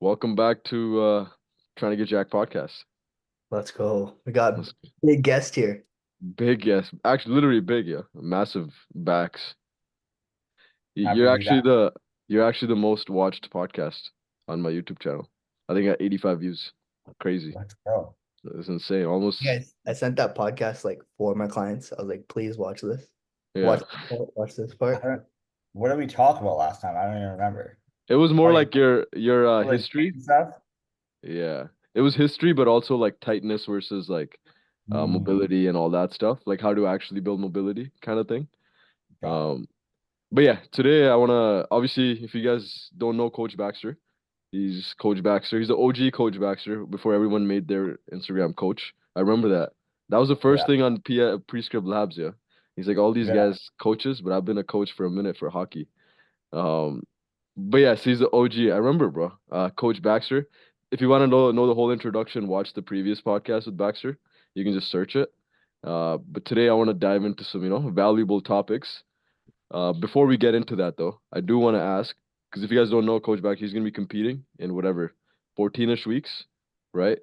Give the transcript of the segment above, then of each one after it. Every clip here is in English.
Welcome back to Trying to Get Jack podcast. Let's go. We got That's big guest here. big, yes. Actually, literally big, yeah. Massive backs. Happy You're to be back. actually the most watched podcast on my YouTube channel. I think at 85 views. Crazy. Let's go. It's insane. Almost, Guys, I sent that podcast like for my clients. I was like, please watch this. yeah. Watch this I part. don't, what did we talk about last time? I don't even remember. It was Oh more yeah, like your like history. stuff. Yeah. It was history, but also like tightness versus like Mm, mobility and all that stuff. Like how to actually build mobility kind of thing. got it. Um, But yeah, today I wanna obviously if you guys don't know Coach Baxter, he's Coach Baxter. He's the OG Coach Baxter before everyone made their Instagram coach. I remember that. That was the first Yeah, thing on Prescript Labs, yeah. He's like all these yeah, guys coaches, but I've been a coach for a minute for hockey. Um, but yes, he's the OG. I remember, bro. Coach Baxter. If you want to know the whole introduction, watch the previous podcast with Baxter. You can just search it. But today I want to dive into some, valuable topics before we get into that, though, I do want to ask because if you guys don't know Coach Back, he's going to be competing in whatever 14-ish weeks, right?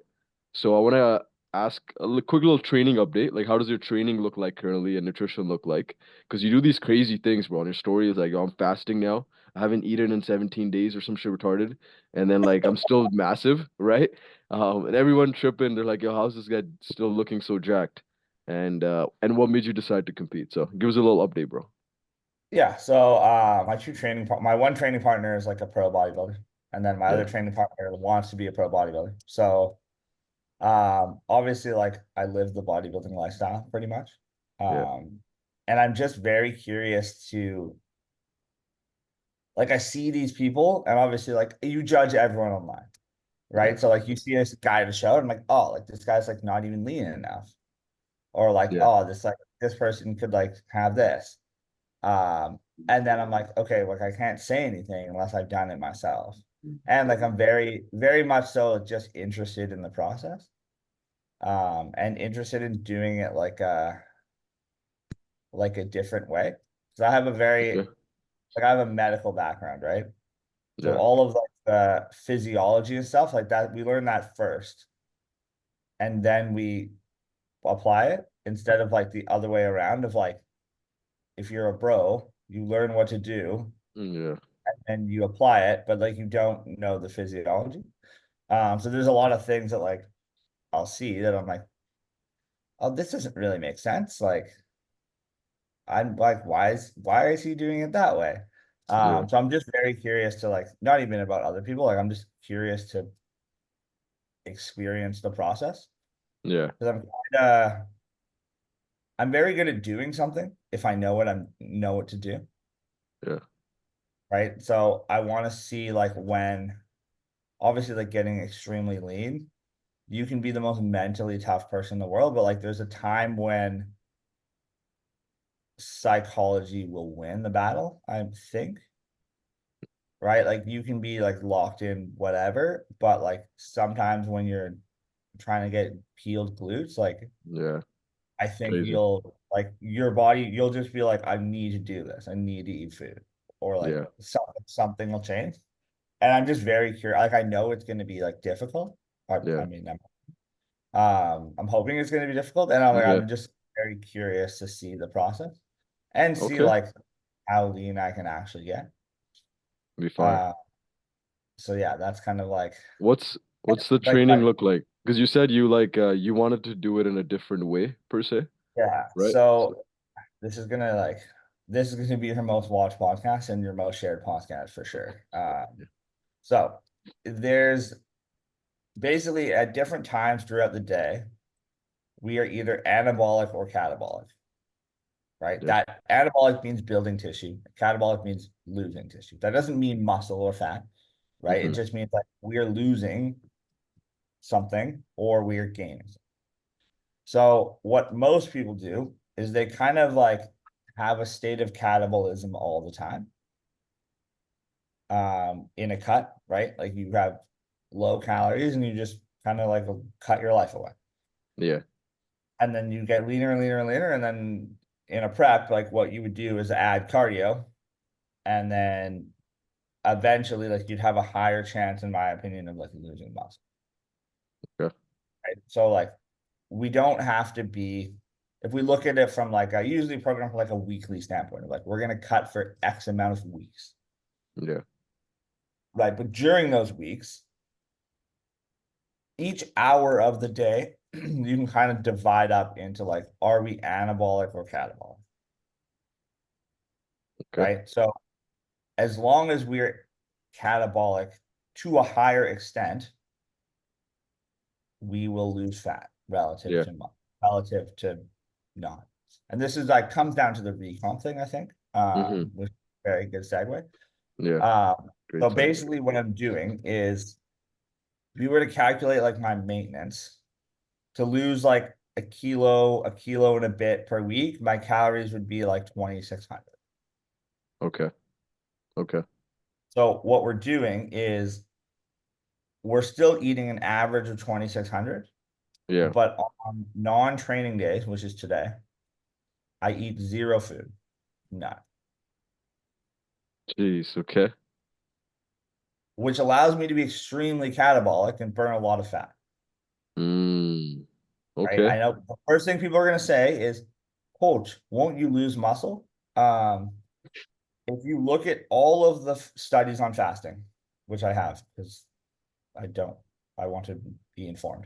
So I want to ask a quick little training update. Like, how does your training look like currently and nutrition look like? Because you do these crazy things, bro. And your story is like, oh, I'm fasting now. I haven't eaten in 17 days or some shit retarded. And then, like, I'm still massive, right? And everyone tripping. They're like, yo, how's this guy still looking so jacked? And what made you decide to compete? So give us a little update, bro. yeah. So my one training partner is like a pro bodybuilder, and then my Yeah. other training partner wants to be a pro bodybuilder. So obviously, like I live the bodybuilding lifestyle pretty much. Yeah. Um, and I'm just very curious to like I see these people, and obviously, like you judge everyone online, Yeah. right? So like you see this guy at a show, and I'm like, oh, like this guy's like not even lean enough, or like, Yeah. oh, this person could like have this. And then I'm like, okay, like I can't say anything unless I've done it myself. And like I'm very, very much so just interested in the process. And interested in doing it like a different way. So I have a very Okay. like I have a medical background, right? So Yeah. all of like the physiology and stuff like that, we learn that first, and then we apply it instead of like the other way around of like if you're a bro, you learn what to do Yeah. and you apply it, but like you don't know the physiology. So there's a lot of things that like I'll see that I'm like, oh, this doesn't really make sense. Like I'm like, why is he doing it that way? Yeah. So I'm just very curious to like not even about other people, like I'm just curious to experience the process Yeah. because I'm very good at doing something if I know what to do, Yeah. right? So I want to see like when obviously like getting extremely lean, you can be the most mentally tough person in the world, but like there's a time when psychology will win the battle, I think, right? Like you can be like locked in whatever, but like sometimes when you're trying to get peeled glutes, like Yeah. I think Crazy. you'll like your body, you'll just be like, I need to do this. I need to eat food. Or like Yeah. something will change. And I'm just very curious. Like I know it's gonna be like difficult. I Yeah. mean, I'm hoping it's gonna be difficult. And Yeah. I'm just very curious to see the process and see Okay. like how lean I can actually get. Be fine. Uh so yeah, that's kind of What's the like training look like? Because you said you like you wanted to do it in a different way per se, yeah. right? So, So this is gonna be your most watched podcast and your most shared podcast for sure. yeah. So there's basically at different times throughout the day, we are either anabolic or catabolic, right? Yeah. That anabolic means building tissue, catabolic means losing tissue. That doesn't mean muscle or fat, right? It Mm-hmm. just means like we're losing something or we're gaining. So what most people do is they kind of like have a state of catabolism all the time in a cut, right? Like you have low calories and you just kind of like cut your life away. Yeah. And then you get leaner and leaner and leaner. And then in a prep, like what you would do is add cardio and then eventually like you'd have a higher chance, in my opinion, of like losing muscle. Okay. Right. So like we don't have to be, if we look at it from like I usually program for like a weekly standpoint of like we're gonna cut for X amount of weeks. Yeah. Right. But during those weeks, each hour of the day, you can kind of divide up into like, are we anabolic or catabolic? Okay. Right. So as long as we're catabolic to a higher extent, we will lose fat Yeah. relative to not. And this is like comes down to the recomp thing, I think, Mm-hmm. which is a very good segue. Yeah. Great So segue. basically what I'm doing is if you were to calculate like my maintenance to lose like a kilo and a bit per week, my calories would be like 2,600. Okay. Okay. So what we're doing is we're still eating an average of 2,600, Yeah. but on non-training days, which is today, I eat zero food, none, Jeez. Okay. which allows me to be extremely catabolic and burn a lot of fat. Mm. Right? Okay. I know the first thing people are going to say is, Coach, won't you lose muscle? If you look at all of the studies on fasting, which I have because I don't, I want to be informed.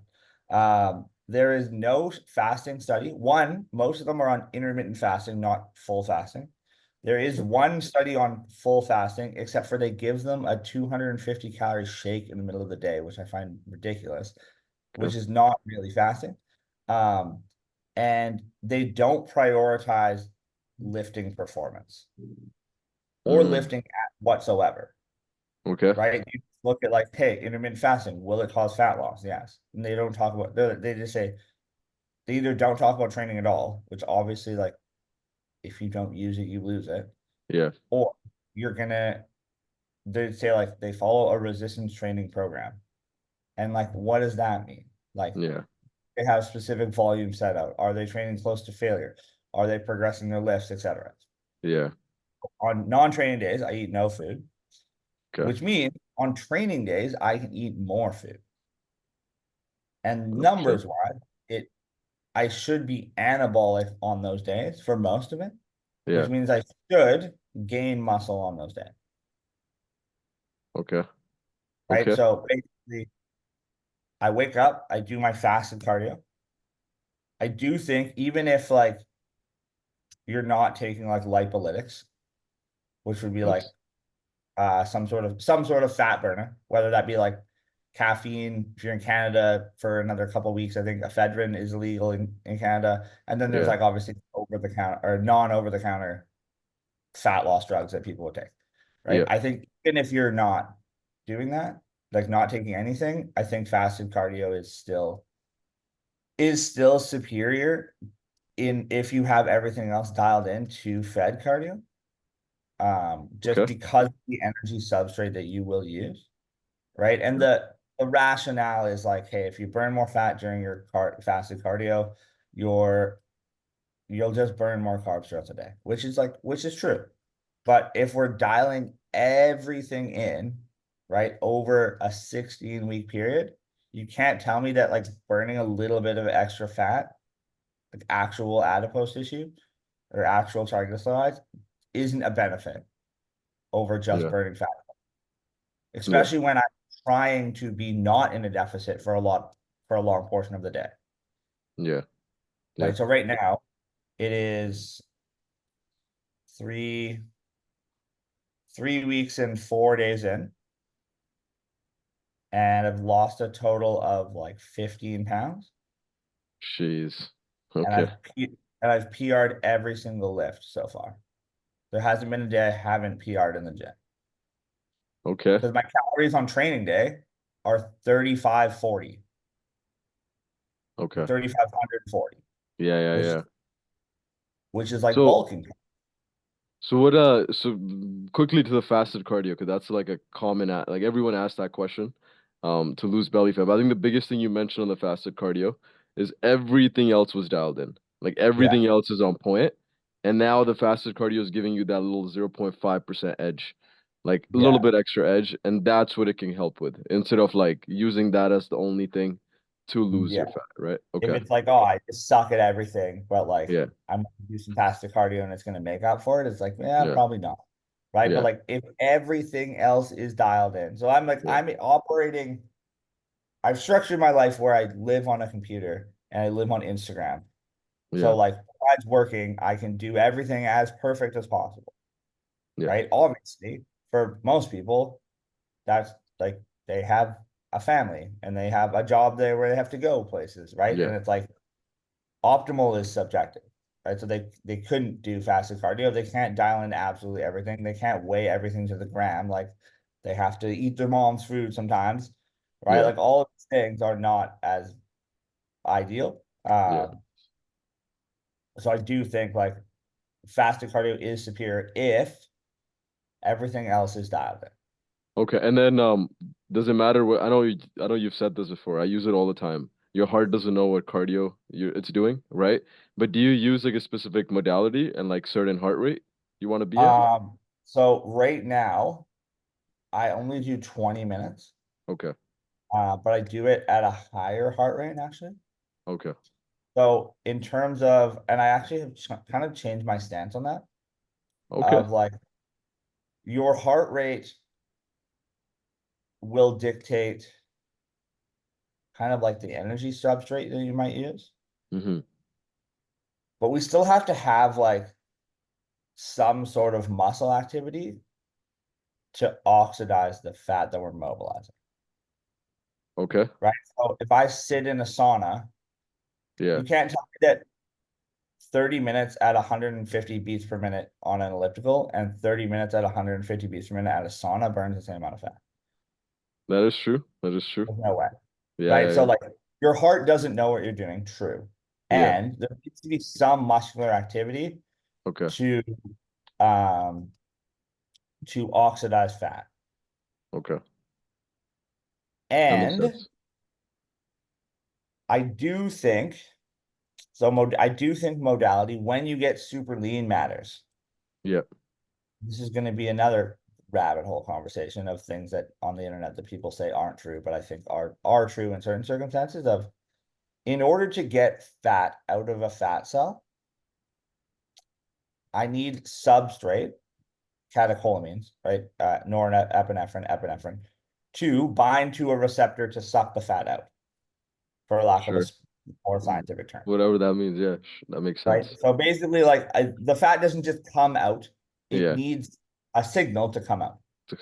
There is no fasting study. One, most of them are on intermittent fasting, not full fasting. There is one study on full fasting, except for they give them a 250 calorie shake in the middle of the day, which I find ridiculous, which Okay. is not really fasting. Um, and they don't prioritize lifting performance or Mm. lifting whatsoever, Okay. right? You look at like, hey, intermittent fasting, will it cause fat loss? Yes. And they don't talk about, they just say, they either don't talk about training at all, which obviously, like, if you don't use it, you lose it, Yeah. or you're gonna, they say like they follow a resistance training program. And like, what does that mean? Like, Yeah. they have specific volume set out. Are they training close to failure? Are they progressing their lifts, etc.? Yeah. On non-training days, I eat no food, Okay. which means on training days, I can eat more food. And Okay. numbers wise, it I should be anabolic on those days for most of it, which Yeah. means I should gain muscle on those days. Okay. Right. Okay. So basically, I wake up, I do my fasted cardio. I do think even if like you're not taking like lipolytics, which would be like That's some sort of fat burner, whether that be like caffeine. If you're in Canada for another couple of weeks, I think ephedrine is illegal in Canada. And then there's yeah. like obviously over the counter or non-over the counter fat loss drugs that people would take. Right. Yeah. I think even if you're not doing that, like not taking anything, I think fasted cardio is still superior in if you have everything else dialed in to fed cardio. Just Okay. because of the energy substrate that you will use, right? And Yeah. the rationale is like, hey, if you burn more fat during your fasted cardio, you're you'll just burn more carbs throughout the day, which is true. But if we're dialing everything in, right, over a 16-week period, you can't tell me that like burning a little bit of extra fat, like actual adipose tissue or actual triglycerides, isn't a benefit over just Yeah. burning fat, Yeah. especially when I'm trying to be not in a deficit for a long portion of the day. Yeah. Yeah. Right. So right now it is three 3 weeks and 4 days in, and I've lost a total of like 15 pounds. Jeez. And Okay. I've PR'd every single lift so far. There hasn't been a day I haven't PR'd in the gym. Okay. Because my calories on training day are 3,540 or Okay. 3,540, Yeah. Yeah. which Yeah. which is like So bulking. so quickly to the fasted cardio, because that's like a common like everyone asks that question, to lose belly fat. But I think the biggest thing you mentioned on the fasted cardio is everything else was dialed in. Like Yeah. everything else is on point, and now the fasted cardio is giving you that little 0.5% edge. like a little Yeah. bit extra edge, and that's what it can help with instead of like using that as the only thing to lose Yeah. your fat, right? If Okay. it's like, oh, I just suck at everything, but like Yeah. I'm gonna do some fasted cardio and it's gonna make up for it, it's like, yeah, Yeah. probably not. Right. But Yeah. like if everything else is dialed in. So I'm like, Yeah. I'm operating, I've structured my life where I live on a computer and I live on Instagram. Yeah. So like besides working, I can do everything as perfect as possible. Yeah. Right. Obviously, for most people, that's like they have a family and they have a job there where they have to go places, right? Yeah. And it's like optimal is subjective, right? So they couldn't do fasted cardio. They can't dial in absolutely everything. They can't weigh everything to the gram. Like they have to eat their mom's food sometimes, right? Yeah. Like all of these things are not as ideal. Yeah. So I do think like fasted cardio is superior if everything else is dialed in. Okay. And then does it matter what I know you've said this before. I use it all the time. Your heart doesn't know what cardio it's doing, right? But do you use like a specific modality and like certain heart rate you want to be at? So right now I only do 20 minutes, Okay. but I do it at a higher heart rate actually. Okay. So in terms of, and I actually have kind of changed my stance on that, Okay. of like your heart rate will dictate kind of like the energy substrate that you might use, Mm-hmm. but we still have to have like some sort of muscle activity to oxidize the fat that we're mobilizing, Okay. right? So if I sit in a sauna, Yeah. you can't tell me that 30 minutes at 150 beats per minute on an elliptical and 30 minutes at 150 beats per minute at a sauna burns the same amount of fat. That is true. That is true. There's no way. Yeah, Right? yeah, So yeah. like your heart doesn't know what you're doing, true. Yeah. And there needs to be some muscular activity Okay. to um to oxidize fat. Okay. That makes And sense. I do think I do think modality when you get super lean matters. Yeah. This is going to be another rabbit hole conversation of things that on the internet that people say aren't true, but I think are true in certain circumstances of in order to get fat out of a fat cell, I need substrate, catecholamines, right? Norepinephrine, epinephrine, to bind to a receptor to suck the fat out, for lack of a Sure. more scientific term, Whatever that means. Yeah. That makes right? sense. So basically, like the fat doesn't just come out; it Yeah. needs a signal to come out.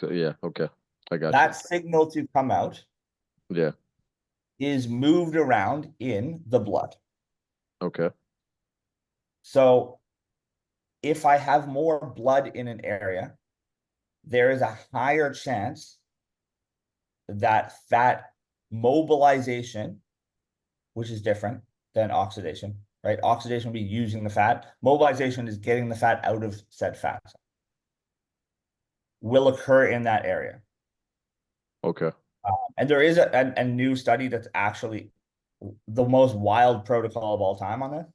Yeah. Okay. I got you. That signal to come out Yeah. is moved around in the blood. Okay. So if I have more blood in an area, there is a higher chance that fat mobilization, which is different than oxidation, right? Oxidation will be using the fat. Mobilization is getting the fat out of said fat, will occur in that area. Okay. And there is a new study that's actually the most wild protocol of all time on this.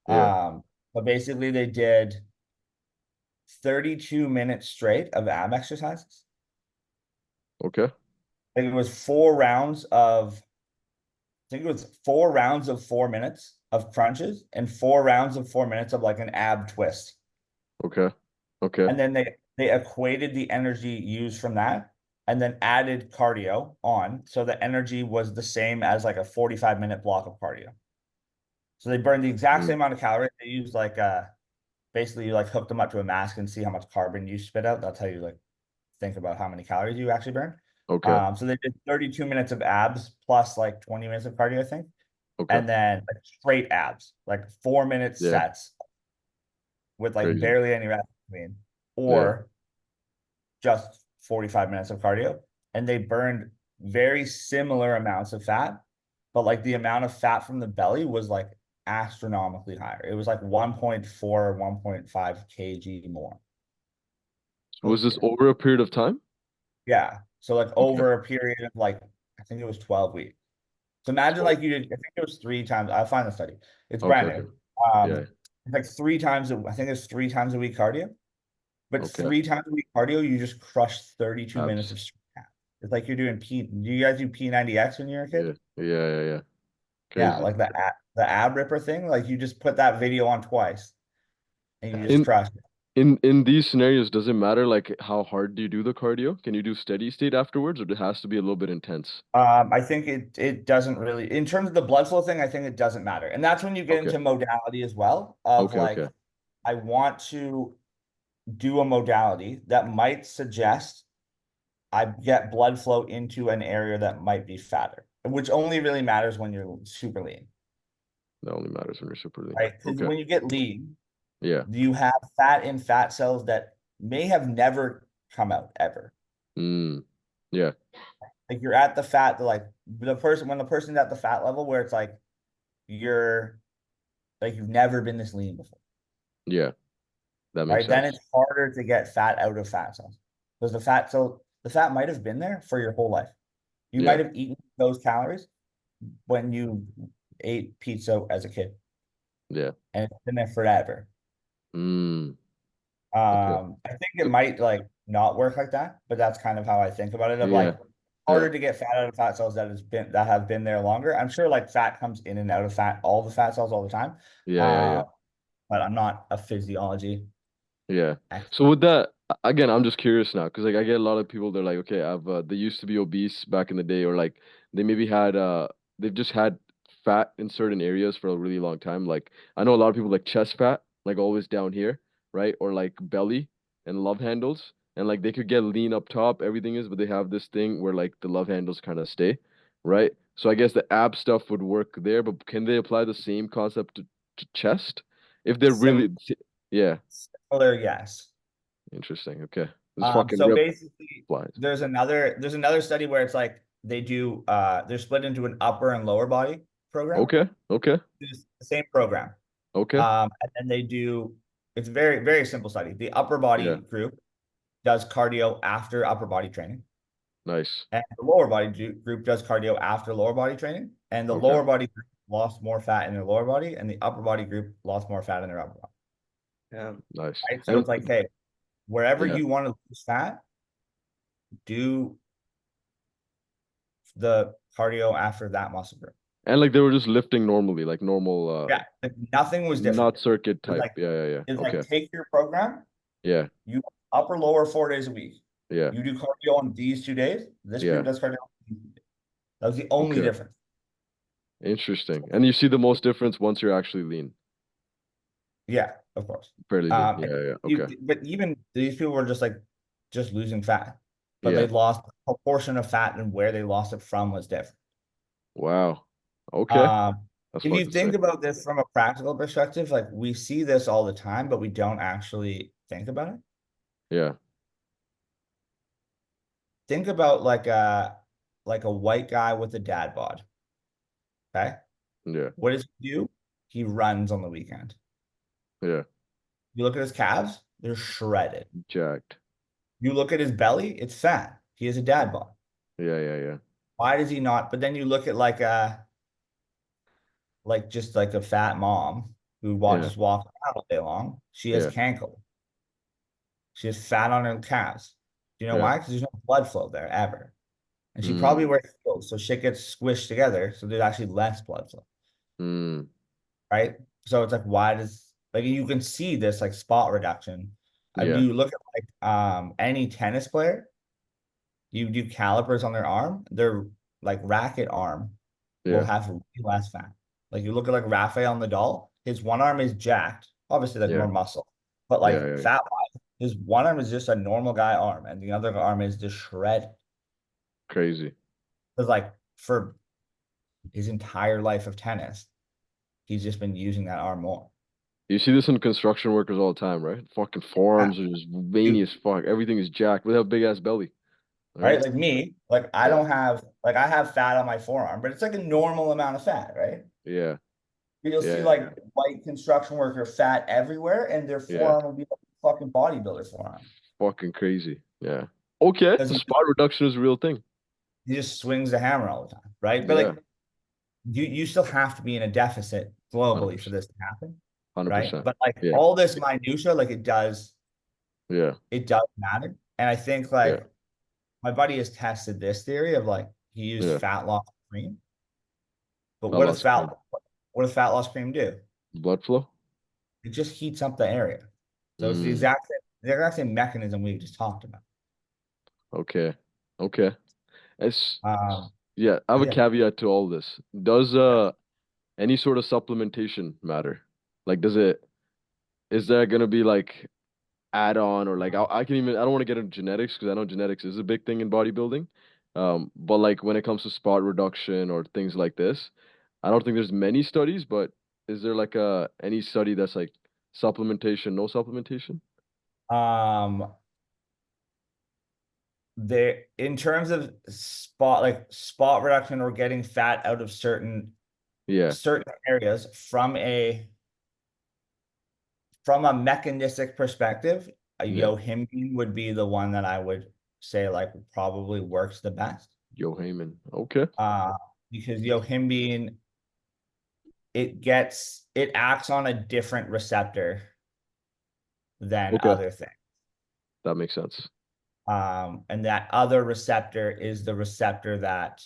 Yeah. But basically they did 32 minutes straight of ab exercises. Okay. I think it was 4 rounds of, I think it was 4 rounds of 4 minutes of crunches and 4 rounds of 4 minutes of like an ab twist. Okay. Okay. And then they equated the energy used from that and then added cardio on. So the energy was the same as like a 45-minute block of cardio. So they burned the exact Mm. same amount of calories. They used like basically you like hook them up to a mask and see how much carbon you spit out. That's how you like think about how many calories you actually burn. Okay. So they did 32 minutes of abs plus like 20 minutes of cardio, I think. Okay. And then like straight abs, like 4 minute Yeah. sets with like Crazy. barely any rest between, Yeah. or just 45 minutes of cardio. And they burned very similar amounts of fat, but like the amount of fat from the belly was like astronomically higher. It was like 1.4, 1.5 kg more. Was this over a period of time? Yeah. So like Okay. over a period of like, I think it was 12 weeks. So imagine So, like you did, I think it was 3 times. I'll find the study. It's okay. brand Okay. new. Yeah. Like 3 times, I think it's 3 times a week cardio. But Okay. 3 times a week cardio, you just crush 32 minutes Abs. of straight abs. It's like you're doing P. Do you guys do P90X when you're a Yeah. kid? Yeah. Yeah, Crazy. like the ab ripper thing. Like you just put that video on twice and you just In crush it. in these scenarios, does it matter like how hard do you do the cardio? Can you do steady state afterwards, or it has to be a little bit intense? I think it doesn't really, in terms of the blood flow thing, I think it doesn't matter. And that's when you get Okay. into modality as well of like, Okay. I want to do a modality that might suggest I get blood flow into an area that might be fatter, which only really matters when you're super lean, That only matters when you're super lean. right? Because Okay. when you get lean, Yeah. you have fat in fat cells that may have never come out ever. Mm. Yeah. Like you're at the fat, like when the person's at the fat level where it's like you're like you've never been this lean before, Yeah. That makes right? Then sense. it's harder to get fat out of fat cells because the fat might have been there for your whole life. You might Yeah. have eaten those calories when you ate pizza as a kid, Yeah. and it's been there forever. Mm. Okay. I think it might like not work like that, but that's kind of how I think about it. Of Yeah. like Yeah. harder to get fat out of fat cells that have been there longer. I'm sure like fat comes in and out of all the fat cells all the time. Yeah. But I'm not a physiology Yeah. So expert. with that, again, I'm just curious now because like I get a lot of people. They're like, okay, I've they used to be obese back in the day, or like they maybe had they've just had fat in certain areas for a really long time. Like I know a lot of people like chest fat, like always down here, right? Or like belly and love handles, and like they could get lean up top, everything is, but they have this thing where like the love handles kind of stay, right? So I guess the ab stuff would work there, but can they apply the same concept to chest if they're Sim really, yeah. Similar, yes. Interesting. Okay. This fucking So rip basically flies. there's another study where it's like they do they're split into an upper and lower body program. Okay. Okay. It's the same program. Okay. And then they do, it's very, very simple study. The upper body Yeah. group does cardio after upper body training, Nice. and the lower body group does cardio after lower body training. And the Okay. lower body group lost more fat in their lower body, and the upper body group lost more fat in their upper body. Yeah. Nice. Right. So And it's like, hey, wherever yeah. you want to lose fat, do the cardio after that muscle group. And like they were just lifting normally, like normal Yeah. Like nothing was different. not circuit It's type. like, Yeah. it's like Okay. take your program, Yeah. you upper lower 4 days a week. Yeah. You do cardio on these 2 days. This group Yeah. does cardio on these 2 days. That was the only Okay. difference. Interesting. And you see the most difference once you're actually lean. Yeah, of course. Fairly lean. Yeah. Okay. But even these people were just losing fat, but they Yeah. lost a proportion of fat, and where they lost it from was different. Wow. Okay. Um, That's if you fucking think sick. about this from a practical perspective, like we see this all the time, but we don't actually think about it. Yeah. Think about like a white guy with a dad bod. Okay. Yeah. What does he do? He runs on the weekend. Yeah. You look at his calves, they're shredded. Jacked. You look at his belly, it's fat. He has a dad bod. Yeah. Why does he not? But then you look at like just like a fat mom who Yeah. just walks around all day long. She has Yeah. cankle. She has fat on her calves. Do you know Yeah. why? Because there's no blood flow there ever. And she Mm. probably wears heels, so shit gets squished together. So there's actually less blood flow, Mm. right? So it's like, why does like you can see this like spot reduction. Yeah. You look at like any tennis player, you do calipers on their arm, their like racket arm will Yeah. have way less fat. Like you look at like Rafael Nadal, his one arm is jacked, obviously like Yeah. more muscle, but Yeah. like fat wise, his one arm is just a normal guy arm, and the other arm is just shredded. Crazy. Because like for his entire life of tennis, he's just been using that arm more. You see this in construction workers all the time, right? Fucking Yeah. forearms are just veiny You, as fuck. Everything is jacked. We have big ass belly, right? right? Like me, like I Yeah. don't have like I have fat on my forearm, but it's like a normal amount of fat, right? Yeah. You'll see Yeah. like white construction worker fat everywhere, and their Yeah. forearm will be like a fucking bodybuilder forearm. Fucking crazy. Yeah. Okay. Because So spot reduction is a real thing. he just swings the hammer all the time, right? But Yeah. like you still have to be in a deficit globally for 100%. this to happen, right? 100%. But like Yeah. all this minutia, like it does Yeah. it does matter. And I think Yeah. like my buddy has tested this theory of like he used Yeah. fat loss cream, but I lost cream. what does fat loss cream do? Blood flow. It just heats up the area. So it's Mm. the exact same mechanism we just talked about. Okay. Okay. It's Um, yeah. I have a yeah. caveat to all this. Does Yeah. any sort of supplementation matter? Like, does it? Is there gonna be like add on or like I can even I don't want to get into genetics because I know genetics is a big thing in bodybuilding. But like when it comes to spot reduction or things like this, I don't think there's many studies, but is there like any study that's like supplementation, no supplementation? Um, there in terms of spot reduction or getting fat out of Yeah, certain areas from a mechanistic perspective, a yeah. yohimbine would be the one that I would say like probably works the best. Yo Heyman. Okay. Uh, because yohimbine it acts on a different receptor than Okay. other things. That makes sense. And that other receptor is the receptor that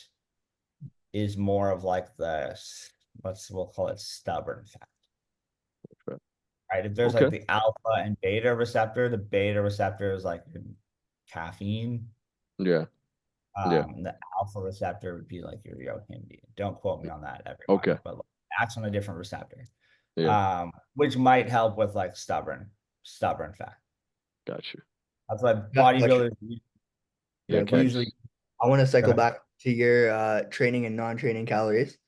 is more of like we'll call it stubborn fat. Okay. Right? If there's like Okay. the alpha and beta receptor, the beta receptor is like caffeine. Yeah. Yeah. The alpha receptor would be like your yohimbine. Don't quote me on that, Okay. everyone, but like, acts on a different receptor. Yeah. Which might help with like stubborn fat. Got you. That's why Got a question. bodybuilders Yeah, Like, usually. kegs. I want to Go cycle ahead. back to your training and non-training calories.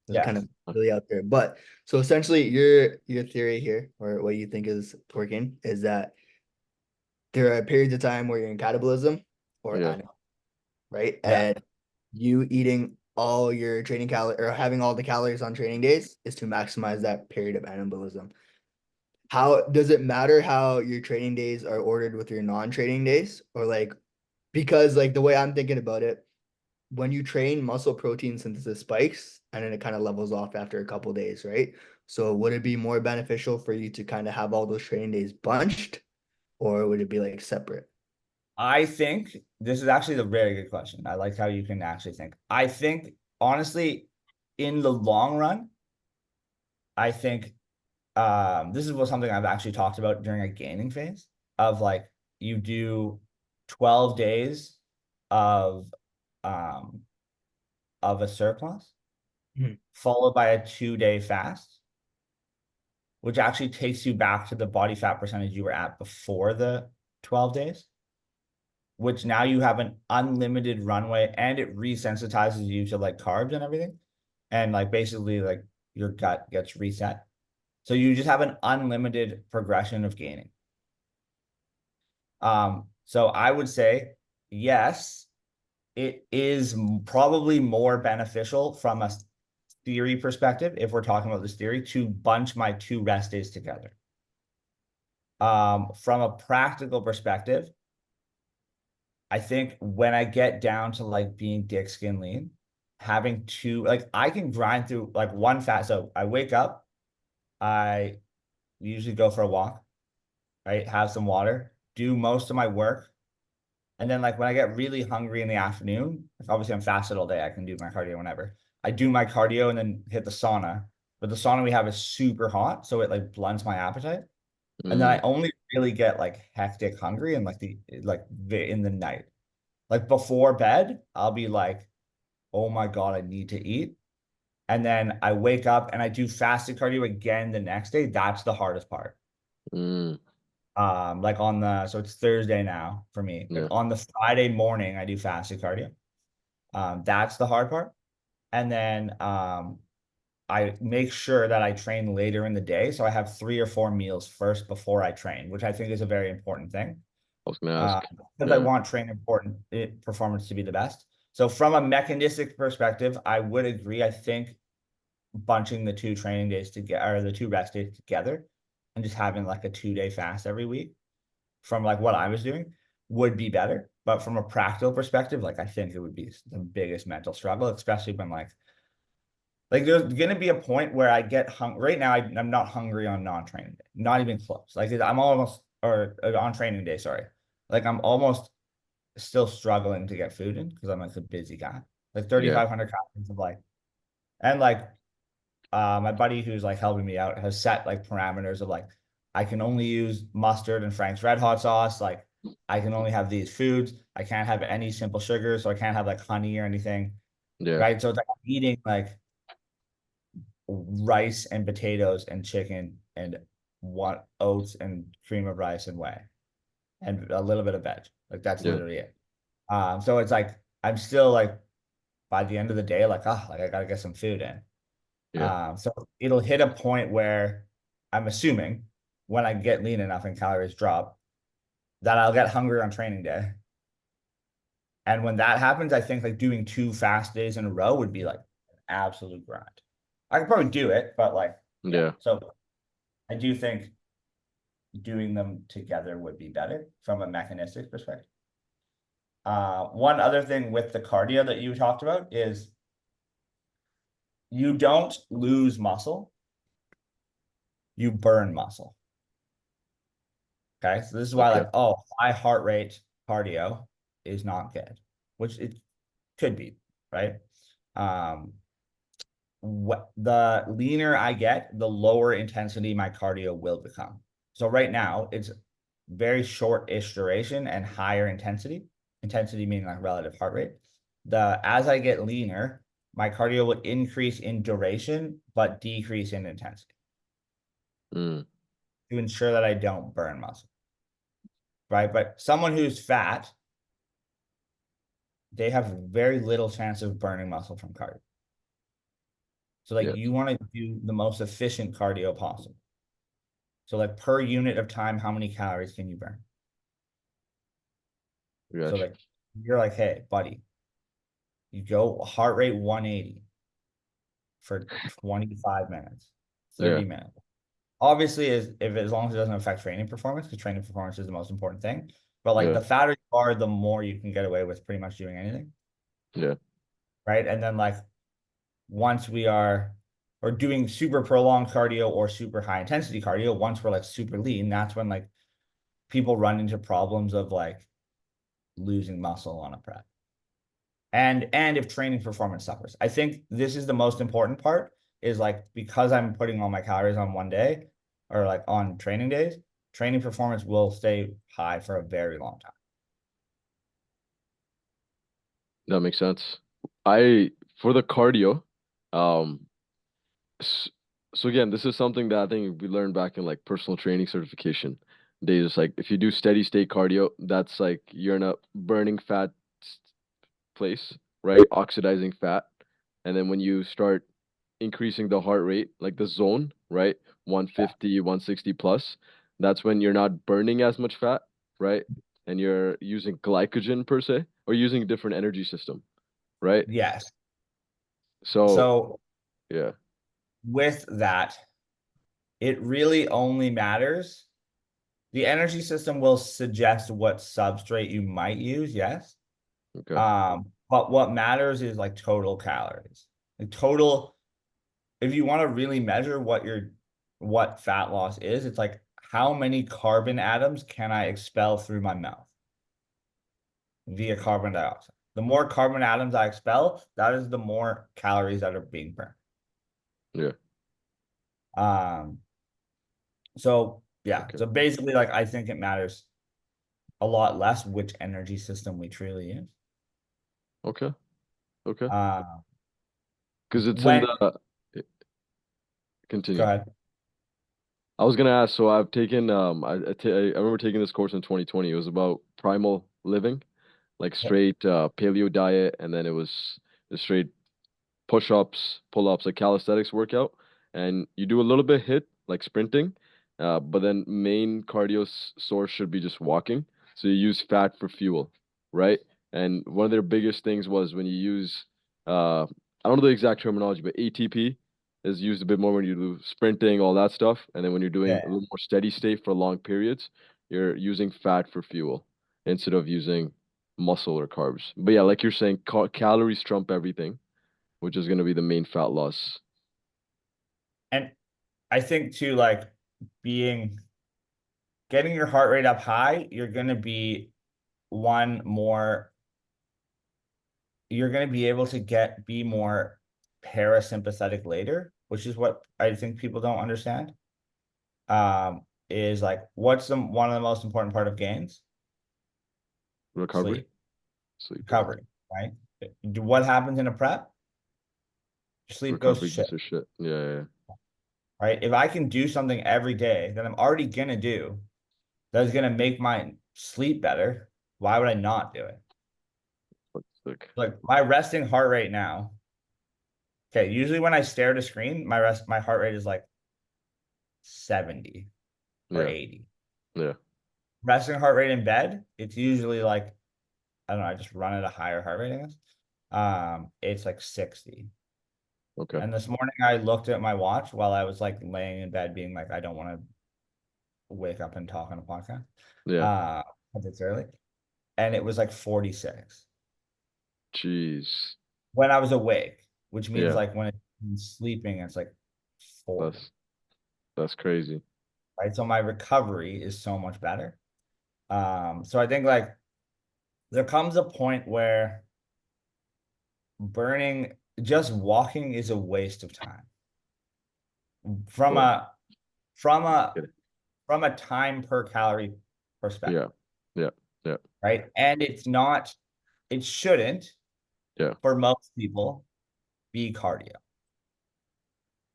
It's kind Yes. of really out there. But so essentially your theory here, or what you think is working, is that there are periods of time where you're in catabolism or Yeah. anabolism, right? Yeah. And you eating all your training calories or having all the calories on training days is to maximize that period of anabolism. How does it matter how your training days are ordered with your non-training days? Or like, because like the way I'm thinking about it, when you train, muscle protein synthesis spikes and then it kind of levels off after a couple days, right? So would it be more beneficial for you to kind of have all those training days bunched, or would it be like separate? I think this is actually a very good question. I like how you can actually think. I think honestly, in the long run, I think this is something I've actually talked about during a gaining phase of like you do 12 days of um of a surplus Mhm. followed by a 2-day fast, which actually takes you back to the body fat percentage you were at before the 12 days, which now you have an unlimited runway and it resensitizes you to like carbs and everything. And like basically like your gut gets reset. So you just have an unlimited progression of gaining. So I would say, yes, it is probably more beneficial from a theory perspective, if we're talking about this theory, to bunch my 2 rest days together. From a practical perspective, I think when I get down to like being dick skin lean, having like I can grind through like one fast. So I wake up, I usually go for a walk, right? Have some water, do most of my work. And then like when I get really hungry in the afternoon, like obviously I'm fasted all day, I can do my cardio whenever. I do my cardio and then hit the sauna. But the sauna we have is super hot, so it like blunts my appetite. And then I Mm, only really get like hectic hungry and in the night. Like before bed, I'll be like, oh my God, I need to eat. And then I wake up and I do fasted cardio again the next day. That's the hardest part. mm, Like so it's Thursday now for me. Like yeah. on the Friday morning, I do fasted cardio. That's the hard part. And then I make sure that I train later in the day. So I have 3 or 4 meals first before I train, which I think is a very important thing. I was gonna Uh, ask. because I Yeah. want performance to be the best. So from a mechanistic perspective, I would agree. I think bunching the 2 training days together or the 2 rest days together and just having like a 2-day fast every week from like what I was doing would be better. But from a practical perspective, like I think it would be the biggest mental struggle, especially when like there's gonna be a point where I get hungry. Right now, I'm not hungry on non-training day, not even close. Like or on training day, sorry. Like I'm almost still struggling to get food in because I'm like a busy guy. Like Yeah. 3,500 calories of like, and like my buddy who's like helping me out has set like parameters of like I can only use mustard and Frank's Red Hot sauce. Like I can only have these foods. I can't have any simple sugar, so I can't have like honey or anything. Yeah. Right. So it's like I'm eating like rice and potatoes and chicken and what oats and cream of rice and whey and a little bit of veg. Like that's Yeah. literally it. So it's like I'm still like by the end of the day, like, oh, like I gotta get some food in. Yeah. So it'll hit a point where I'm assuming when I get lean enough and calories drop, that I'll get hungry on training day. And when that happens, I think like doing 2 fast days in a row would be like an absolute grind. I could probably do it, but like, yeah. Yeah. So I do think doing them together would be better from a mechanistic perspective. One other thing with the cardio that you talked about is you don't lose muscle, you burn muscle. Okay. So this is why, Okay. like, oh, high heart rate cardio is not good, which it could be, right? What the leaner I get, the lower intensity my cardio will become. So right now it's very short-ish duration and higher intensity. Intensity meaning like relative heart rate. As I get leaner, my cardio will increase in duration but decrease in intensity Mm. to ensure that I don't burn muscle. Right. But someone who's fat, they have very little chance of burning muscle from cardio. So like Yes. you want to do the most efficient cardio possible. So like per unit of time, how many calories can you burn? So Gotcha. like you're like, hey, buddy, you go heart rate 180 for 25 minutes, 30 Yeah. minutes. Obviously, as long as it doesn't affect training performance, because training performance is the most important thing. But like Yeah. the fatter you are, the more you can get away with pretty much doing anything. Yeah. Right. And then like once we are or doing super prolonged cardio or super high intensity cardio, once we're like super lean, that's when like people run into problems of like losing muscle on a prep. And if training performance suffers. I think this is the most important part is like because I'm putting all my calories on one day or like on training days, training performance will stay high for a very long time. That makes sense. For the cardio, um, s- so again, this is something that I think we learned back in like personal training certification days. Like if you do steady state cardio, that's like you're in a burning fat place, right? Oxidizing fat. And then when you start increasing the heart rate, like the zone, right? 150, 160 plus, that's when you're not burning as much fat, right? And you're using glycogen per se, or using a different energy system, right? Yes. So, So yeah, with that, it really only matters. The energy system will suggest what substrate you might use, yes. okay, But what matters is like total calories. Like total, if you want to really measure what fat loss is, it's like how many carbon atoms can I expel through my mouth via carbon dioxide? The more carbon atoms I expel, that is the more calories that are being burned. yeah, Um, so yeah, okay, so basically, like I think it matters a lot less which energy system we truly use. okay, okay. Uh, Because it's in when the Go continue. ahead. I was gonna ask. So I've taken I remember taking this course in 2020. It was about primal living, like straight paleo diet, and then it was the straight push-ups, pull-ups, like calisthenics workout, and you do a little bit hit like sprinting, but then main cardio source should be just walking. So you use fat for fuel, right? And one of their biggest things was when you use, I don't know the exact terminology, but ATP is used a bit more when you do sprinting, all that stuff, and then when you're doing a Yeah. little more steady state for long periods, you're using fat for fuel instead of using muscle or carbs. But yeah, like you're saying, calories trump everything, which is going to be the main fat loss. And I think too, like being getting your heart rate up high, you're going to be you're going to be able to be more parasympathetic later, which is what I think people don't understand. Is like, what's one of the most important part of gains? Recovery. Sleep, Sleep. recovery, right? What happens in a prep? Sleep goes to Recovery shit, goes to shit. Yeah. right? If I can do something every day that I'm already gonna do, that's gonna make my sleep better, why would I not do it? That's sick. Like my resting heart rate now. Okay, usually when I stare at a screen, my heart rate is like 70 or Yeah. 80. Yeah. Resting heart rate in bed, it's usually like, I don't know, I just run at a higher heart rate, I guess. It's like 60. Okay. And this morning I looked at my watch while I was like laying in bed being like, I don't want to wake up and talk on a podcast. Yeah. Uh, because it's early. And it was like 46 Jeez. when I was awake, which means Yeah. like when it's sleeping, it's like 40, That's crazy. right? So my recovery is so much better. So I think like there comes a point where just walking is a waste of time from Well, a from a get it. from a time per calorie Yeah. perspective, Yeah. Yeah. right? And it shouldn't, Yeah. for most people, be cardio,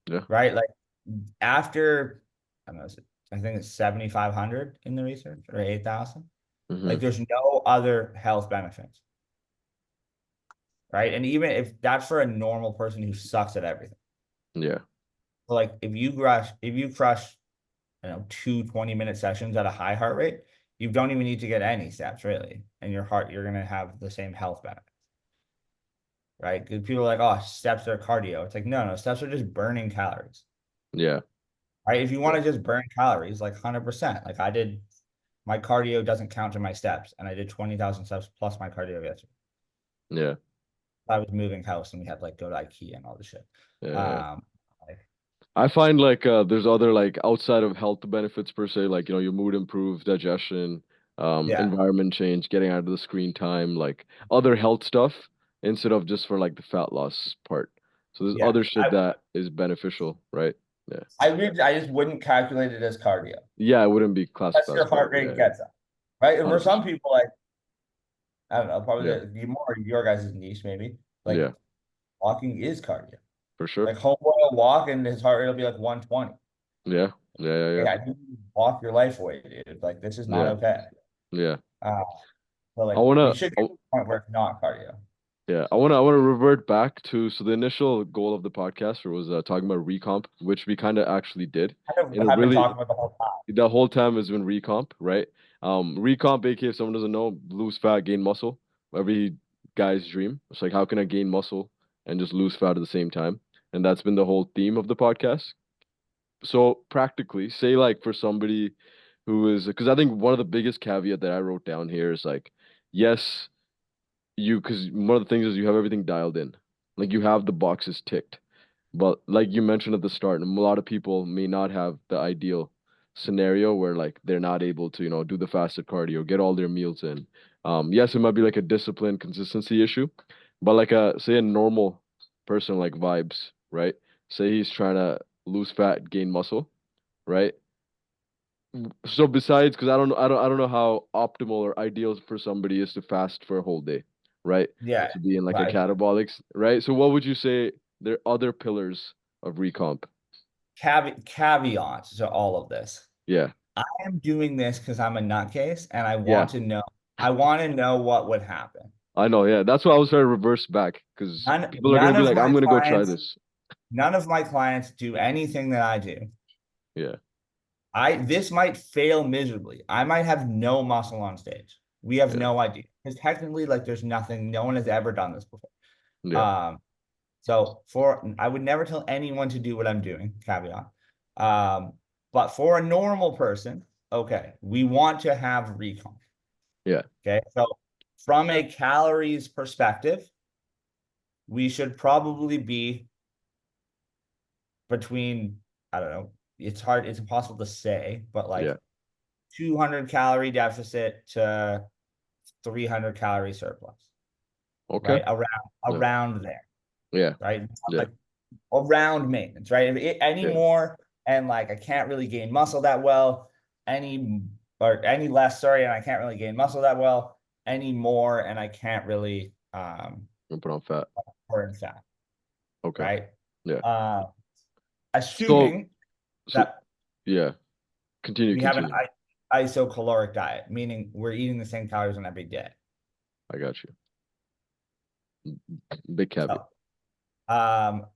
Yeah. right? Like after, I don't know, I think it's 7,500 in the research or 8,000. Mm-hmm. Like there's no other health benefits, right? And even if that's for a normal person who sucks at everything. Yeah. So like if you crush, you know, 2 20-minute sessions at a high heart rate, you don't even need to get any steps really. And you're going to have the same health benefits, right? Because people are like, oh, steps are cardio. It's like, no, steps are just burning calories, Yeah. right? If you want Yeah. to just burn calories, like 100%, like my cardio doesn't count in my steps. And I did 20,000 steps plus my cardio yesterday. Yeah. I was moving house and we had like go to IKEA and all the shit. Yeah. Um, like, I find like there's other like outside of health benefits per se, like your mood improves, digestion, yeah, environment change, getting out of the screen time, like other health stuff instead of just for like the fat loss part. So there's yeah. other shit that is beneficial, right? Yeah. I just wouldn't calculate it as cardio. Yeah, it wouldn't be That's classified as your heart cardio. rate Yeah, gets up, right? And for some 100%. people, like, I don't know, probably Yeah. the more your guys' niche, maybe like Yeah, walking is cardio. for sure. Like homeboy will walk and his heart rate will be like 120. Yeah. Yeah, yeah, yeah. Yeah, you walk your life away, dude. Like this is not Yeah. okay. Yeah. Uh, so I like wanna we should get to the point where it's not cardio. Yeah, I want to revert back to so the initial goal of the podcast was talking about recomp, which we kind of actually did in a I've been really talking about the whole time. the whole time has been recomp, right? Recomp, aka if someone doesn't know, lose fat, gain muscle, every guy's dream. It's like how can I gain muscle and just lose fat at the same time? And that's been the whole theme of the podcast. So practically, say like for somebody who is, because I think one of the biggest caveat that I wrote down here is like, yes because one of the things is you have everything dialed in. Like you have the boxes ticked. But like you mentioned at the start, a lot of people may not have the ideal scenario where like they're not able to, do the fasted cardio, get all their meals in. Yes, it might be like a discipline consistency issue, but like say a normal person like vibes, right? Say he's trying to lose fat, gain muscle, right? So besides, because I don't know how optimal or ideal for somebody is to fast for a whole day, right? Yeah, To be in like a right. catabolics, right? So what would you say there are other pillars of recomp? Caveats to all of this. Yeah, I am doing this because I'm a nutcase and I yeah, want to know. I want to know what would happen. I know. Yeah, that's why I was trying to reverse back because people are gonna None be of like, I'm my gonna go try clients, this. none of my clients do anything that I do. Yeah, This might fail miserably. I might have no muscle on stage. We have yeah, no idea because technically, like, there's nothing. No one has ever done this before. yeah, Um, I would never tell anyone to do what I'm doing. Caveat. But for a normal person, okay, we want to have recon. yeah, Okay, so from a calories perspective, we should probably be between, I don't know, it's hard, it's impossible to say, but like yeah, 200 calorie deficit to 300 calorie surplus, Okay. right? Around there, Yeah. right? Yeah. Like around maintenance, right? Any Yeah. more, and like I can't really gain muscle that well, any less, sorry, and I can't really gain muscle that well, any more, and I can't really And put on fat. burn fat, Okay. right? Yeah. So Assuming so that yeah. Continue. we have an Continue. isocaloric diet, meaning we're eating the same calories on every day. I got you. Big caveat. So,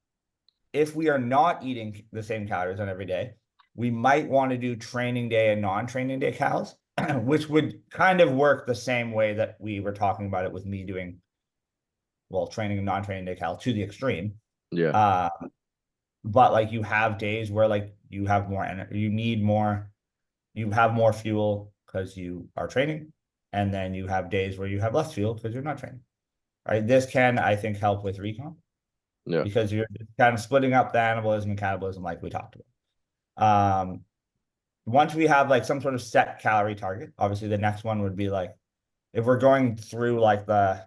if we are not eating the same calories on every day, we might want to do training day and non-training day calories, which would kind of work the same way that we were talking about it with me doing, well, training and non-training day calories to the extreme. Yeah. But like you have days where like you have more energy, you have more fuel because you are training, and then you have days where you have less fuel because you're not training. Right? This can, I think, help with recon Yeah. because you're kind of splitting up the anabolism and catabolism like we talked about. Once we have like some sort of set calorie target, obviously the next one would be like if we're going through like the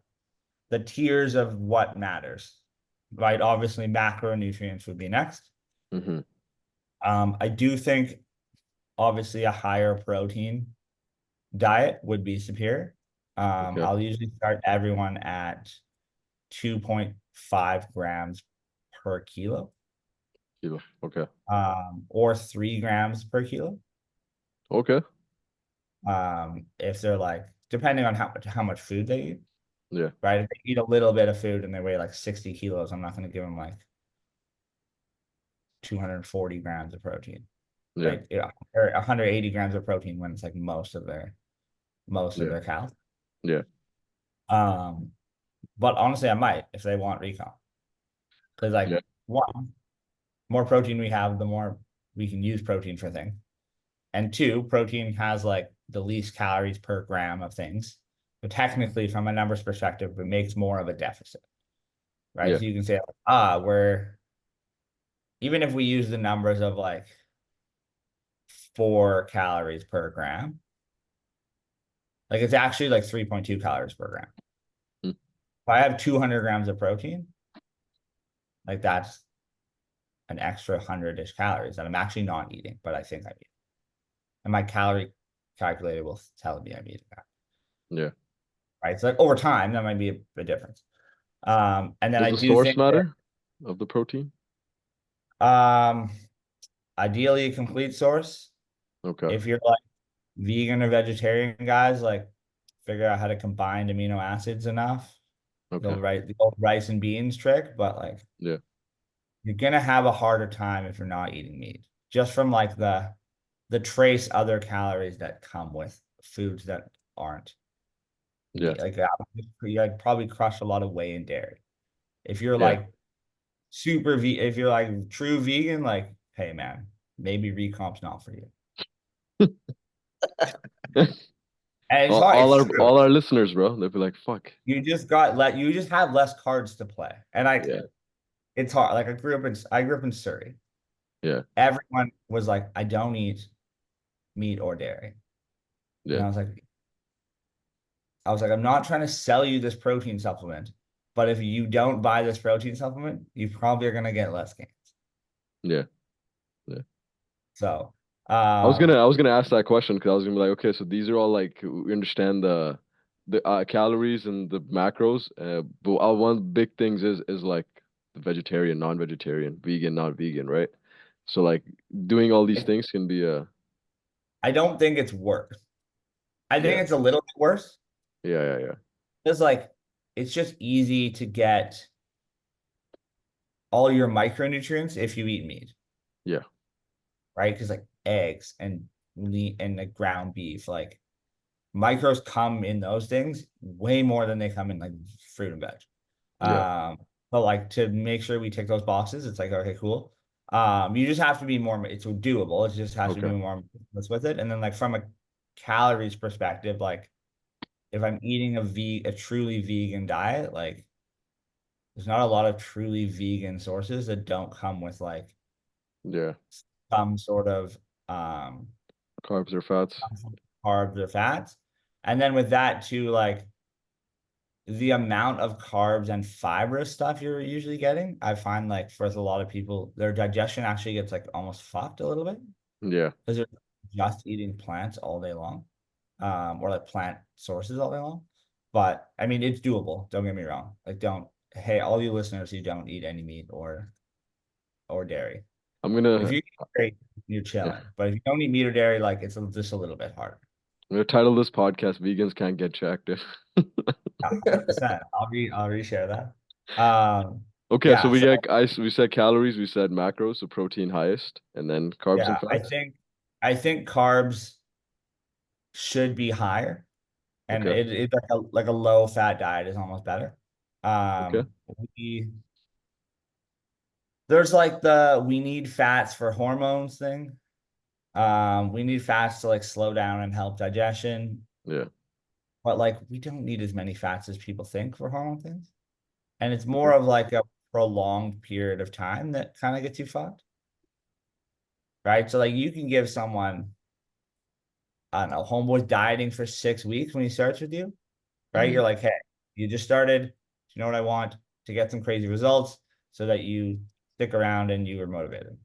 tiers of what matters, right? Obviously macronutrients would be next. Mm-hmm. I do think obviously a higher protein diet would be superior. Okay. I'll usually start everyone at 2.5 grams per kilo, Kilo. Okay. or 3 grams per kilo. Okay. If they're like, depending on how much food they eat, Yeah. right? If they eat a little bit of food and they weigh like 60 kilos, I'm not going to give them like 240 grams of protein, Yeah. right? Or 180 grams of protein when it's like most of Yeah. their calories. Yeah. But honestly, I might if they want recon, because like Yeah. one, more protein we have, the more we can use protein for things. And two, protein has like the least calories per gram of things. But technically, from a numbers perspective, it makes more of a deficit, right? Yeah. So you can say, we're even if we use the numbers of like 4 calories per gram, like it's actually like 3.2 calories per gram. Mm. If I have 200 grams of protein, like that's an extra 100-ish calories that I'm actually not eating, but I think I eat. And my calorie calculator will tell me I'm eating that. Yeah. Right. So like over time, that might be a difference. And then Does I the do source think matter of the protein? that ideally a complete source. Okay. If you're like vegan or vegetarian guys, like figure out how to combine amino acids enough. Okay. The old rice and beans trick, but like Yeah. you're gonna have a harder time if you're not eating meat. Just from like the trace other calories that come with foods that aren't Yeah. like I'd probably crush a lot of whey and dairy. If you're Yeah. like if you're like true vegan, like, hey man, maybe recomp's not for you. And it's hard, All it's our true. all our listeners, bro, they'll be like, "Fuck." You just have less cards to play. And like Yeah. it's hard. Like I grew up in Surrey. Yeah. Everyone was like, I don't eat meat or dairy. And Yeah. I was like, I'm not trying to sell you this protein supplement, but if you don't buy this protein supplement, you probably are gonna get less gains. Yeah. Yeah. So I was gonna ask that question because I was gonna be like, okay, so these are all like we understand the calories and the macros, but one of the big things is like the vegetarian, non-vegetarian, vegan, not vegan, right? So like doing all these things can be I don't think it's worse. I think yeah, it's a little bit worse. yeah. It's like it's just easy to get all your micronutrients if you eat meat, Yeah. right? Because like eggs and meat and like ground beef, like micros come in those things way more than they come in like fruit and veg. Yeah. But like to make sure we tick those boxes, it's like okay, cool. You just have to be more. It's doable. It just has to be Okay. more with it. And then like from a calories perspective, like if I'm eating a truly vegan diet, like there's not a lot of truly vegan sources that don't come with like Yeah. some sort of um Carbs or fats. carbs or fats. And then with that too, like the amount of carbs and fibrous stuff you're usually getting, I find like for a lot of people, their digestion actually gets like almost fucked a little bit Yeah. because they're just eating plants all day long, or like plant sources all day long. But I mean, it's doable. Don't get me wrong. Like, hey, all you listeners who don't eat any meat or dairy. I'm If gonna you eat dairy, you're yeah. chilling. But if you don't eat meat or dairy, like it's just a little bit harder. I'm gonna title this podcast "Vegans Can't Get Checked." 100%. I'll reshare that. Okay, so Yeah, we so get we said calories, we said macros, so protein highest, and then carbs and yeah, fats. I think carbs should be higher, and Okay. it's like a low fat diet is almost better. Okay. We there's like we need fats for hormones thing. We need fats to like slow down and help digestion, Yeah. but like we don't need as many fats as people think for hormone things. And it's more Okay. of like a prolonged period of time that kind of gets you fucked. Right. So like you can give someone, I don't know, homeboy's dieting for 6 weeks when he starts with you, right? Mhm. You're like, hey, you just started. You know what I want to get some crazy results so that you stick around and you are motivated.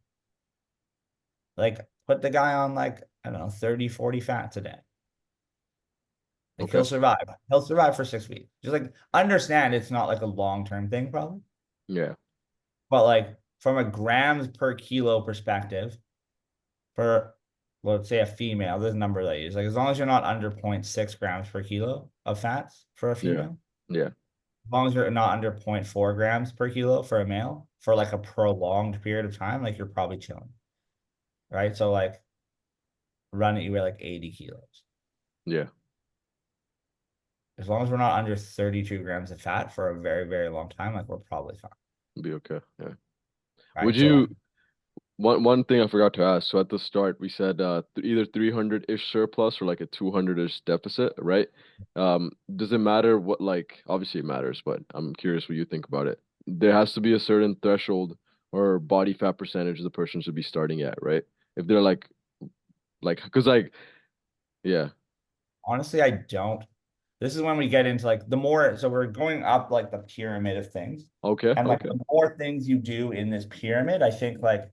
Like put the guy on like, I don't know, 30, 40 fats a day. Like Okay. he'll survive. He'll survive for 6 weeks. Just like understand it's not like a long-term thing, probably. Yeah. But like from a grams per kilo perspective, for let's say a female, this number that I use, like as long as you're not under 0.6 grams per kilo of fats for a Yeah. female, Yeah. as long as you're not under 0.4 grams per kilo for a male for like a prolonged period of time, like you're probably chilling. Right. So like run it, you weigh like 80 kilos. Yeah. As long as we're not under 32 grams of fat for a very, very long time, like we're probably fine. Be okay. Yeah. Would Right. So like you one thing I forgot to ask. So at the start we said either 300-ish surplus or like a 200-ish deficit, right? Does it matter what like obviously it matters, but I'm curious what you think about it. There has to be a certain threshold or body fat percentage the person should be starting at, right? If they're like because like yeah. honestly, I don't. This is when we get into like the more, so we're going up like the pyramid of things. Okay, And like okay. the more things you do in this pyramid, I think like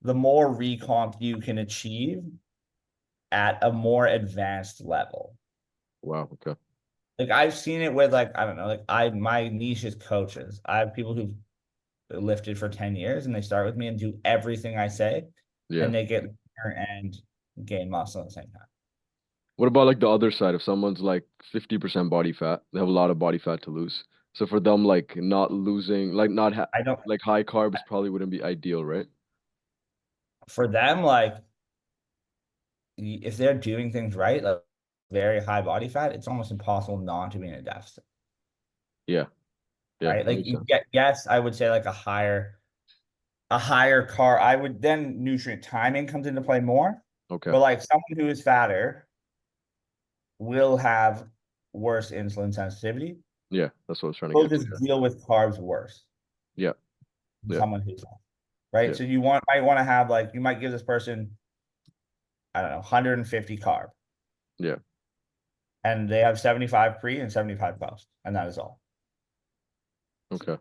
the more recomp you can achieve at a more advanced level. Wow, okay. Like I've seen it with like, I don't know, like my niche is coaches. I have people who've lifted for 10 years and they start with me and do everything I say Yeah. and they get leaner and gain muscle at the same time. What about like the other side? If someone's like 50% body fat, they have a lot of body fat to lose. So for them, like not losing, like not ha I don't, like high carbs probably wouldn't be ideal, right? for them, like if they're doing things right, like very high body fat, it's almost impossible not to be in a deficit, Yeah, yeah, right? that Like makes you sense. get, yes, I would say like a higher car. I would then nutrient timing comes into play more, Okay. but like someone who is fatter will have worse insulin sensitivity. Yeah, that's what I was trying to Will get to. just deal with carbs worse Yeah, than yeah, someone who's not, right? yeah, So might want to have like you might give this person, I don't know, 150 carb, yeah. and they have 75 pre and 75 post, and that is all. Okay.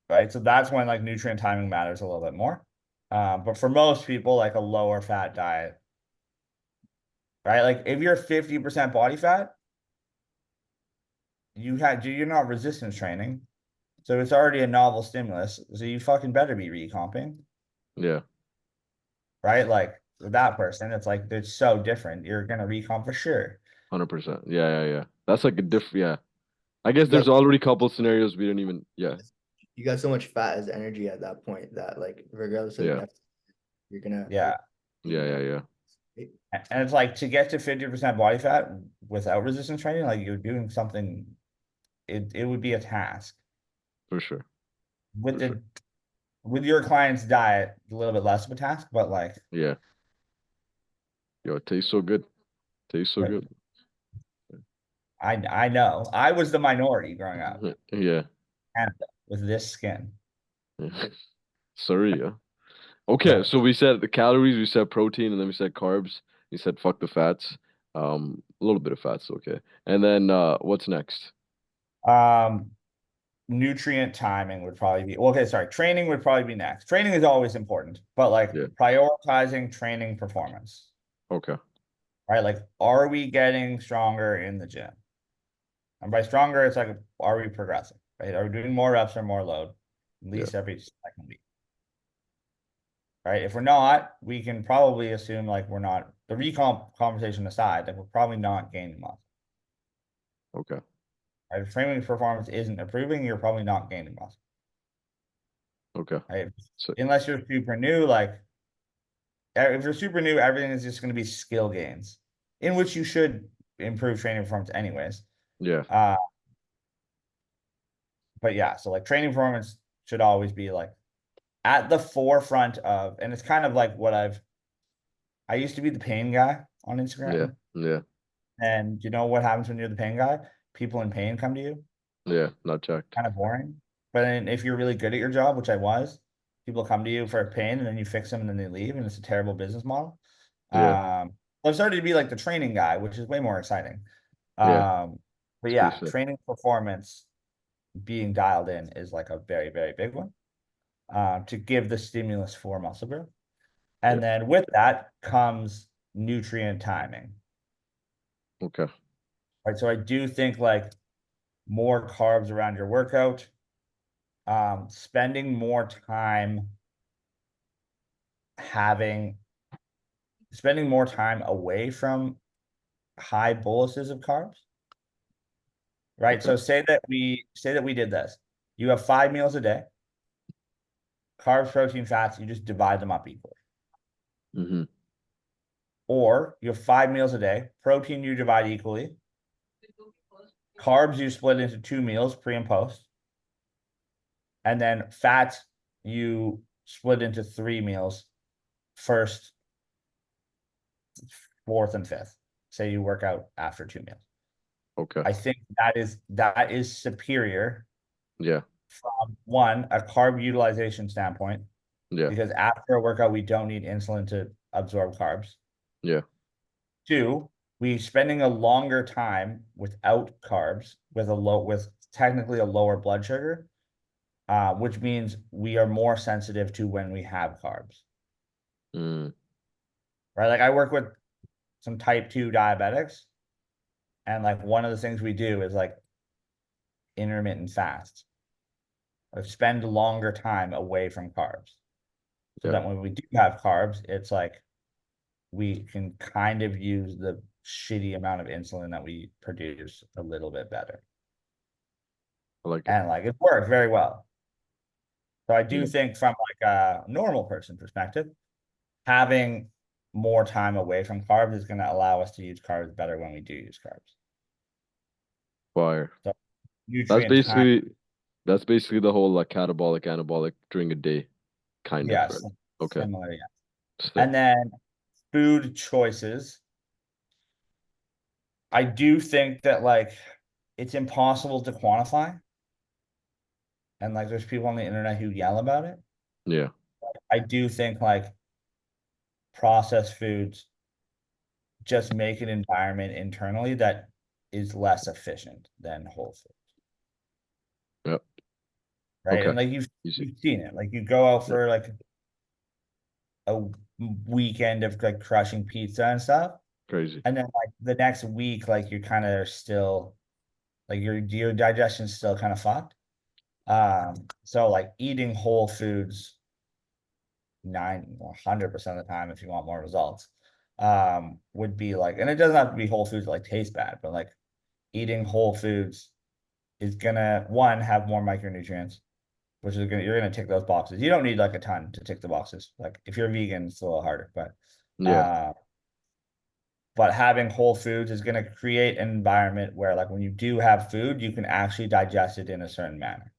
Right? So that's when like nutrient timing matters a little bit more. But for most people, like a lower fat diet, right? Like if you're 50% body fat, you're not resistance training. So it's already a novel stimulus. So you fucking better be recomping, Yeah, right? Like with that person, it's like it's so different. You're gonna recomp for sure. 100%. Yeah, yeah, yeah. That's like a yeah. I guess You got there's already a couple scenarios we didn't even yeah, you got so much fat as energy at that point that like regardless of the yeah, deficit, you're gonna Yeah. yeah, yeah, yeah, And it's like to get to 50% body fat without resistance training, like you're doing something, it would be a task. for sure, With for sure. the with your client's diet, a little bit less of a task, but like, Yeah. Yo, it tastes so good. Tastes so like good. I know I was the minority growing up Yeah. in Canada with this skin. Yeah. Sorry, yeah. Okay, But so we said the calories, we said protein, and then we said carbs. You said fuck the fats. A little bit of fats, okay. And then what's next? um, nutrient timing would probably be okay. Sorry, training would probably be next. Training is always important, but like Yeah. prioritizing training performance, Okay. right? Like, are we getting stronger in the gym? And by stronger, it's like, are we progressing, right? Are we doing more reps or more load, at Yeah. least every second week, right? If we're not, we can probably assume like we're not, the recomp conversation aside, that we're probably not gaining muscle, Okay. right? If training performance isn't improving, you're probably not gaining muscle, Okay. right? So Unless you're super new, like if you're super new, everything is just going to be skill gains, in which you should improve training performance anyways. yeah. Uh, but yeah, so like training performance should always be like at the forefront of, and it's kind of like what I used to be the pain guy on Yeah. Instagram. Yeah. And you know what happens when you're the pain guy? People in pain come to you. Yeah. Not checked. Kind of boring. But then if you're really good at your job, which I was, people come to you for pain and then you fix them and then they leave, and it's a terrible business model. Yeah. I've started to be like the training guy, which is way more exciting. Yeah. But It's pretty yeah, sick. training performance being dialed in is like a very, very big one, to give the stimulus for muscle growth. Yeah. And then with that comes nutrient timing, Okay. right? So I do think like more carbs around your workout, spending more time having, spending more time away from high boluses of carbs, right? Okay. So say that we did this. You have 5 meals a day, carbs, protein, fats, you just divide them up equally. Mm-hmm. Or you have 5 meals a day, protein you divide equally, carbs you split into 2 meals, pre and post, and then fats you split into 3 meals, first, fourth, and fifth. Say you work out after 2 meals. Okay. I think that is superior Yeah. from one, a carb utilization standpoint, Yeah. because after a workout, we don't need insulin to absorb carbs. Yeah. Two, we spending a longer time without carbs with technically a lower blood sugar, which means we are more sensitive to when we have carbs, Mm. right? Like I work with some type 2 diabetics, and like one of the things we do is like intermittent fast, like spend longer time away from carbs, so Yeah. that when we do have carbs, it's like we can kind of use the shitty amount of insulin that we produce a little bit better. I like it. And like it worked very well. So I do Yeah. think from like a normal person perspective, having more time away from carbs is going to allow us to use carbs better when we do use carbs. Fire. So That's nutrient time, basically that's basically the whole like catabolic anabolic during a day, kind of, right? yes, Okay. similar, yeah. Sick. And then food choices. I do think that like it's impossible to quantify. And like there's people on the internet who yell about it. Yeah. I do think like processed foods just make an environment internally that is less efficient than whole food, Yep. right? Okay. And like you've Easy. you've seen it. Like you go out Yeah. for like a weekend of like crushing pizza and stuff, Crazy. and then like the next week, like you're kind of still like your digestion's still kind of fucked. So like eating whole foods 100% of the time if you want more results, would be like, and it doesn't have to be whole foods that like taste bad, but like eating whole foods is gonna one have more micronutrients, which is gonna you're gonna tick those boxes. You don't need like a ton to tick the boxes. Like if you're vegan, it's a little harder, Yeah. uh, but having whole foods is gonna create an environment where like when you do have food, you can actually digest it in a certain manner.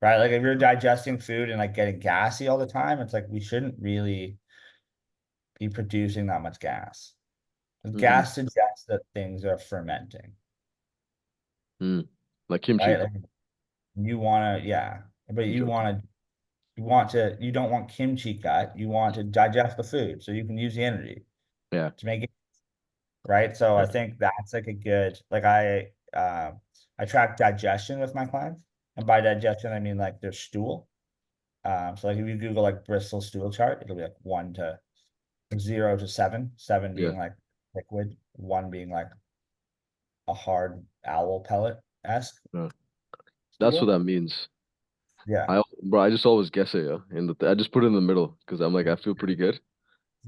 Right. Like if you're digesting food and like getting gassy all the time, it's like we shouldn't really be producing that much gas. Mm-hmm. Gas suggests that things are fermenting, Mm. Like right? kimchi. Like you want to, yeah, but I'm you joking. want to you don't want kimchi gut. You want to digest the food so you can use the energy Yeah. to make it right. So Yeah. I think that's like a good like I track digestion with my clients, and by digestion I mean like their stool. So like if you Google like Bristol stool chart, it'll be like 0 to 7, 7 Yeah. being like liquid, 1 being like a hard owl pellet-esque Yeah. That's what stool. that means. Yeah. Bro, I just always guess it, yeah. I just put it in the middle because I'm like, I feel pretty good.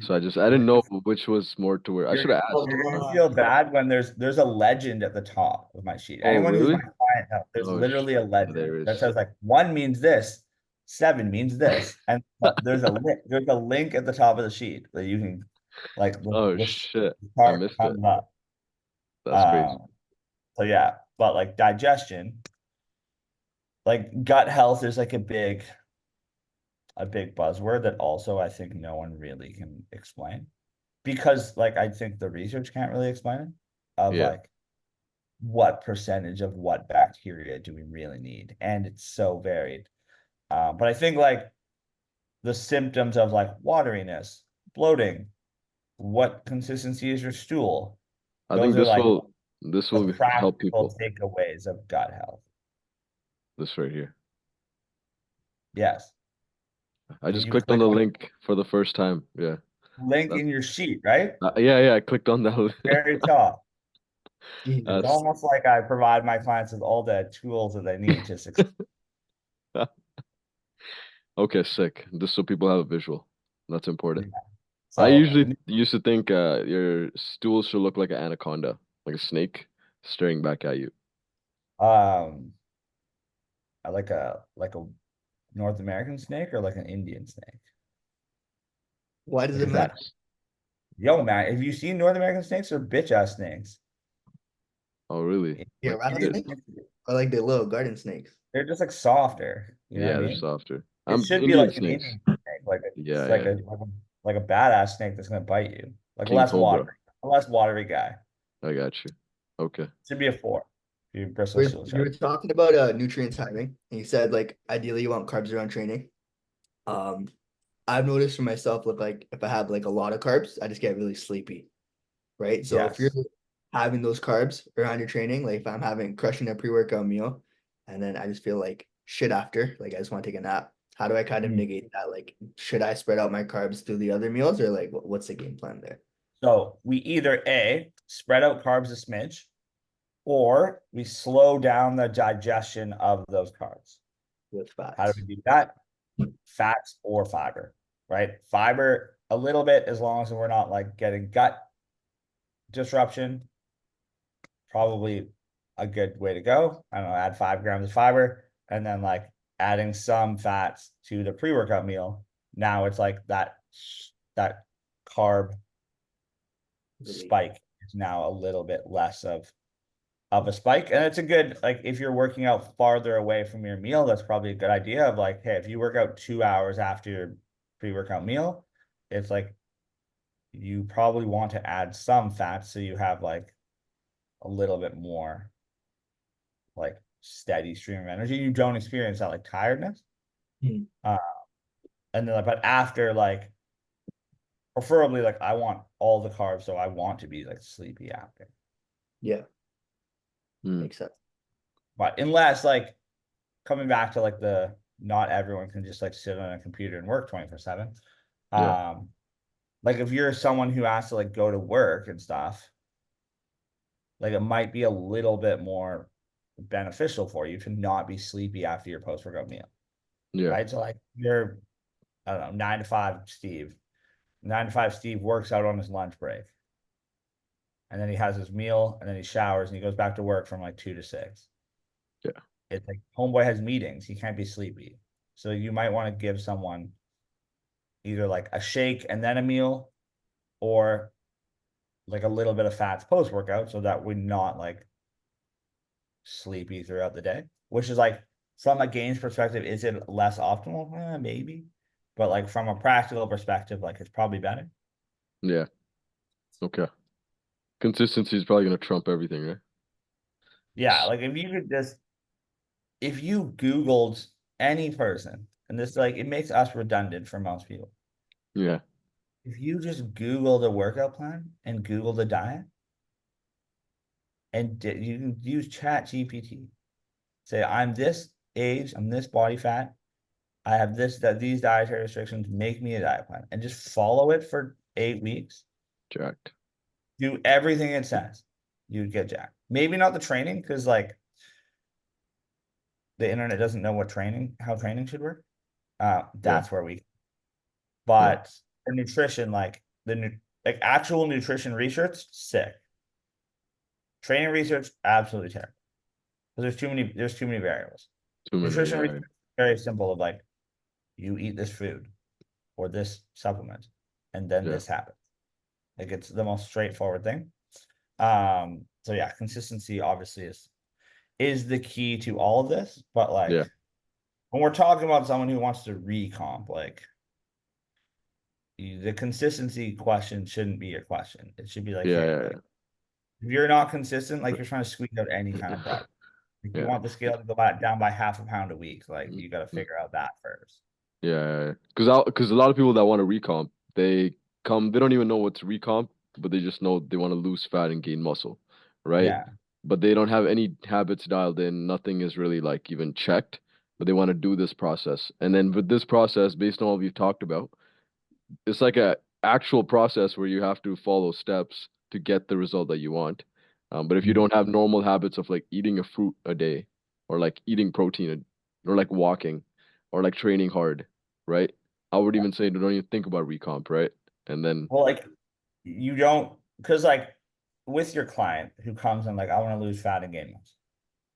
So I didn't know which was more to where I should have asked. You're gonna feel bad when there's a legend at the top of my sheet. Oh, Anyone who's my really? client knows there's Oh, literally a yeah, legend there that is. says like 1 means this, 7 means this, and there's a link at the top of the sheet that you can like Oh this shit. I chart missed it. comes up. That's crazy. So yeah, but like digestion, like gut health is like a big buzzword that also I think no one really can explain because like I think the research can't really explain it of Yeah. like what percentage of what bacteria do we really need, and it's so varied. But I think like the symptoms of like wateriness, bloating, what consistency is your stool, I think those are like this the will help practical people. takeaways of gut health. This right here. Yes. I Can just you clicked on click the on link for the first time. Yeah. link That's in your sheet, right? yeah, I clicked on that. Very top. It's Jesus. almost like I provide my clients with all the tools that they need to succeed. Okay, sick. Just so people have a visual. That's important. I So usually used to think your stool should look like an anaconda, like a snake staring back at you. um I like a North American snake or like an Indian snake. Why does Like it is that matter? Depends. yo man, have you seen North American snakes or bitch ass snakes? Oh, really? Yeah, Like Indian rattlesnake snakes, or like the little garden snakes? they're just like softer. You know what I yeah, they're mean? softer. It I'm should be Indian like an snakes. Indian snake, Yeah, like yeah. like a badass snake that's gonna bite you. Like King Cobra. a less watery guy. I got you. Okay. Should be a 4. You Bristol stool You were chart. talking about nutrient timing, and you said like ideally you want carbs around training. Um, I've noticed for myself, look like if I have like a lot of carbs, I just get really sleepy, right? So if you're Yes. having those carbs around your training, like if I'm having crushing a pre-workout meal, and then I just feel like shit after, like I just want to take a nap. How do I kind of Mm. negate that? Like, should I spread out my carbs through the other meals, or like what's the game plan there So we either A, spread out carbs a smidge, or we slow down the digestion of those carbs. with How do fats? we do that? Fats or fiber, right? Fiber a little bit as long as we're not like getting gut disruption, probably a good way to go. I don't know, add 5 grams of fiber and then like adding some fats to the pre-workout meal. Now it's like that carb Really? spike is now a little bit less of a spike. And it's a good, like, if you're working out farther away from your meal, that's probably a good idea of like, hey, if you work out 2 hours after your pre-workout meal, it's like you probably want to add some fat so you have like a little bit more like steady stream of energy. You don't experience that like tiredness. Hmm. Uh, and then, but after like, preferably like I want all the carbs, so I want to be like sleepy after. Yeah, Hmm. makes sense. But unless like coming back to like the not everyone can just like sit on a computer and work 24/7. Yeah. Like if you're someone who has to like go to work and stuff, like it might be a little bit more beneficial for you to not be sleepy after your post-workout meal. Yeah. Right. So like you're, I don't know, 9 to 5 Steve. 9 to 5 Steve works out on his lunch break. And then he has his meal and then he showers and he goes back to work from like 2 to 6. Yeah. It's like homeboy has meetings. He can't be sleepy. So you might want to give someone either like a shake and then a meal or like a little bit of fats post workout so that we're not like sleepy throughout the day, which is like from a gains perspective, is it less optimal? Maybe. But like from a practical perspective, like it's probably better. Yeah. Okay. Consistency is probably gonna trump everything, right? Yeah, like if you Googled any person and this like it makes us redundant for most people. Yeah. If you just Google the workout plan and Google the diet, and you can use Chat GPT, say I'm this age, I'm this body fat, I have these dietary restrictions, make me a diet plan, and just follow it for 8 weeks. Jacked. Do everything it says, you'd get jacked. Maybe not the training, because like the internet doesn't know how training should work. Yeah. That's where we. Yeah. But for nutrition, like like actual nutrition research, sick. Training research, absolutely terrible. Because there's too many variables. Too many. Nutrition Yeah. research is very simple of like, you eat this food or this supplement, and then Yeah. this happens. Like it's the most straightforward thing. So yeah, consistency obviously is the key to all of this. But like Yeah. when we're talking about someone who wants to recomp, like the consistency question shouldn't be your question. It should be like, Yeah. hey, Yeah. like if you're not consistent, like you're trying to squeeze out any kind of product. If you Yeah. want the scale to go down by half a pound a week, like you got to figure out that first. Yeah. Because a lot of people that want to recomp, they don't even know what's recomp, but they just know they want to lose fat and gain muscle, right? Yeah. But they don't have any habits dialed in. Nothing is really like even checked, but they want to do this process. And then with this process, based on what we've talked about, it's like a actual process where you have to follow steps to get the result that you want. But if you don't have normal habits of like eating a fruit a day, or like eating protein, or like walking, or like training hard, right? I would even say don't even think about recomp, right? And then Well, like you don't, because like with your client who comes in like, I want to lose fat and gain muscle.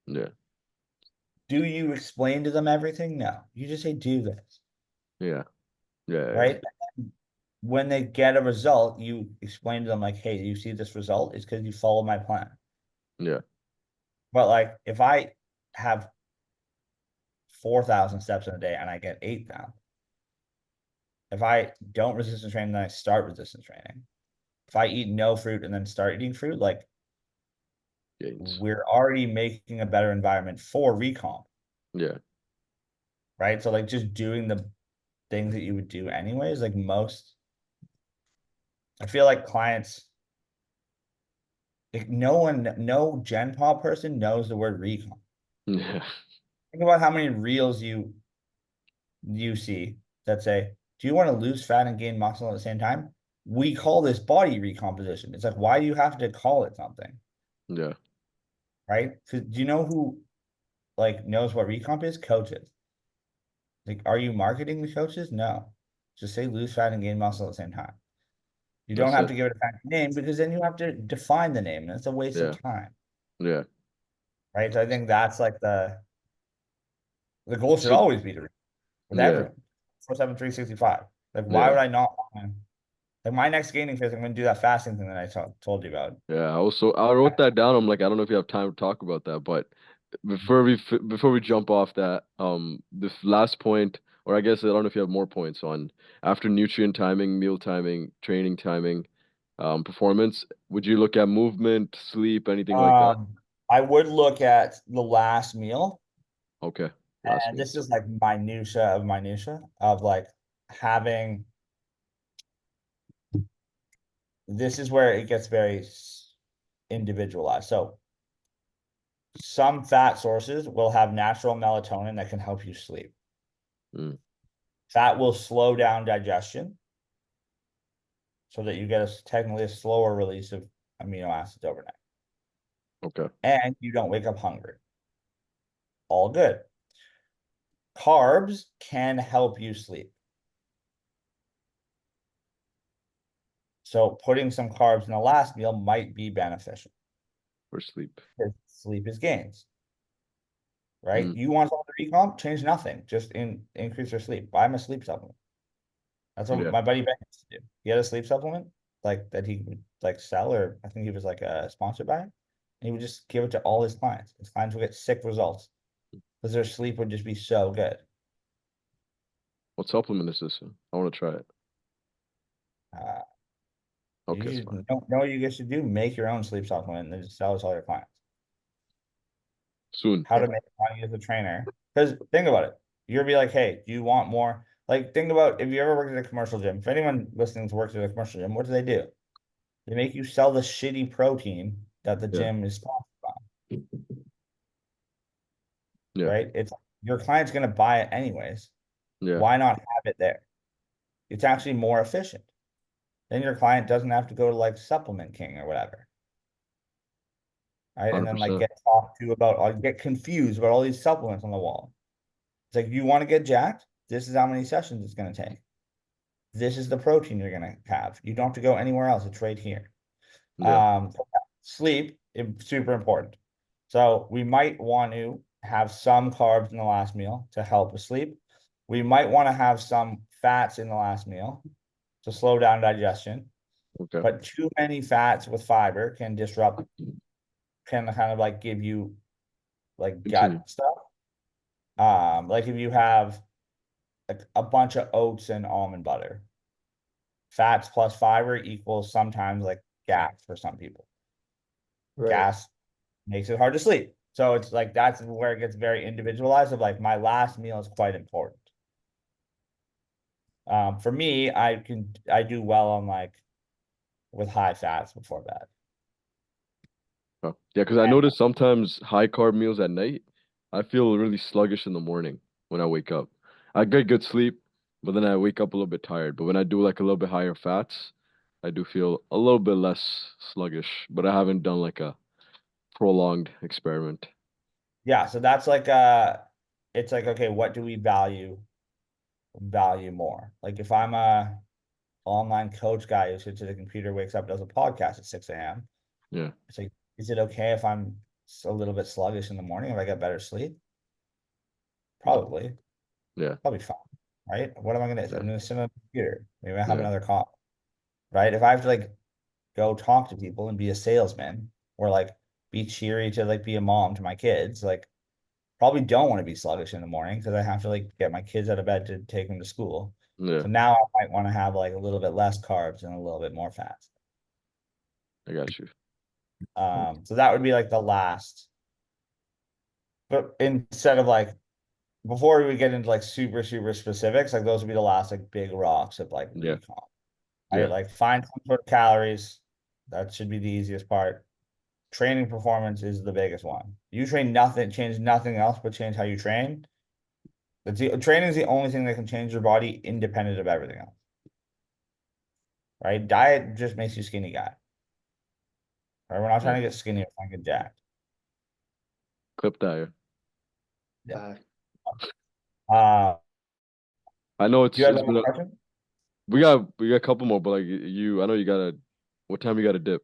yeah, Do you explain to them everything? No. You just say, do this, yeah, yeah, right? When they get a result, you explain to them like, hey, you see this result? It's because you follow my plan. yeah, But like if I have 4,000 steps in a day and I get 8,000, if I don't resistance train, then I start resistance training. If I eat no fruit and then start eating fruit, like gains, we're already making a better environment for recomp, yeah, right? So like just doing the things that you would do anyways, like I feel like clients, like no Gen Pop person knows the word recomp. yeah, Think about how many reels you see that say, do you want to lose fat and gain muscle at the same time? We call this body recomposition. It's like, why do you have to call it something? yeah, Right? Because do you know who like knows what recomp is? Coaches. Like, are you marketing the coaches? No. Just say lose fat and gain muscle at the same time. You don't that's have it, to give it a fancy name because then you have to define the name, and it's a waste yeah, of time. yeah. Right. So I think that's like the goal should So always be to with yeah, everyone. 4 7 365. Like, why yeah. would I not want to? Like my next gaining phase, I'm going to do that fasting thing that I told you about. Yeah, I wrote that down. I'm like, I don't know if you have time to talk about that, but before we jump off that, this last point, or I guess I don't know if you have more points on after nutrient timing, meal timing, training timing, performance. Would you look at movement, sleep, anything like that? I would look at the last meal, Okay, last and meal. this is like minutia of like having. This is where it gets very individualized. So some fat sources will have natural melatonin that can help you sleep. Mm, Fat will slow down digestion so that you get technically a slower release of amino acids overnight. okay, And you don't wake up hungry. All good. Carbs can help you sleep. So putting some carbs in the last meal might be beneficial. for sleep. Sleep is gains, right? Mm, You want something to recomp, change nothing. Just increase your sleep. Buy him a sleep supplement. That's what yeah. my buddy Ben used to do. He had a sleep supplement like that he would like sell, or I think he was like sponsored by it. And he would just give it to all his clients. His clients would get sick results because their sleep would just be so good. What supplement is this? I want to try it. Uh, Okay, it's you fine. just don't know what you guys should do. Make your own sleep supplement and then just sell it to all your clients. Soon. How to make money as a trainer. Because think about it. You're gonna be like, hey, do you want more? Like, think about if you ever worked at a commercial gym. If anyone listening to works at a commercial gym, what do? They make you sell the shitty protein that the Yeah. gym is sponsored by, Yeah. right? It's your client's gonna buy it anyways. Yeah. Why not have it there? It's actually more efficient. Then your client doesn't have to go to like Supplement King or whatever, right? And then like 100%. get talked to about, or get confused about all these supplements on the wall. It's like, you want to get jacked? This is how many sessions it's going to take. This is the protein you're going to have. You don't have to go anywhere else. It's right here. Yeah. Sleep is super important. So we might want to have some carbs in the last meal to help with sleep. We might want to have some fats in the last meal to slow down digestion. Okay. But too many fats with fiber can kind of like give you like Continue. gut stuff. Like if you have like a bunch of oats and almond butter, fats plus fiber equals sometimes like gas for some people. Right. Gas makes it hard to sleep. So it's like that's where it gets very individualized of like my last meal is quite important. For me, I do well on like with high fats before bed. Oh. Yeah, because I And notice sometimes high carb meals at night, I feel really sluggish in the morning when I wake up. I get good sleep, but then I wake up a little bit tired. But when I do like a little bit higher fats, I do feel a little bit less sluggish. But I haven't done like a prolonged experiment. yeah, so that's like it's like, okay, what do we value more? Like if I'm a online coach guy who sits at a computer, wakes up, does a podcast at 6 a.m. Yeah. It's like, is it okay if I'm a little bit sluggish in the morning if I get better sleep? Probably, Yeah. probably fine, right? What am I gonna do? Yeah. I'm gonna sit on the computer. Maybe I have Yeah. another call, right? If I have to like go talk to people and be a salesman or like be cheery to like be a mom to my kids, like probably don't want to be sluggish in the morning because I have to like get my kids out of bed to take them to school. Yeah. So now I might want to have like a little bit less carbs and a little bit more fats. I got you. So that would be like the last. But instead of like before we get into like super specifics, like those would be the last like big rocks of like Yeah. recon. Right? Yeah. Like find some sort of calories. That should be the easiest part. Training performance is the biggest one. You train nothing, change nothing else, but change how you train. Training is the only thing that can change your body independent of everything else. Right? Diet just makes you skinny guy. Right? We're not Yeah. trying to get skinny, we're trying to get jacked. Clip that. Yeah. Uh, I know Do you have it's any been a questions? we got a couple more, but like I know you gotta what time you gotta dip?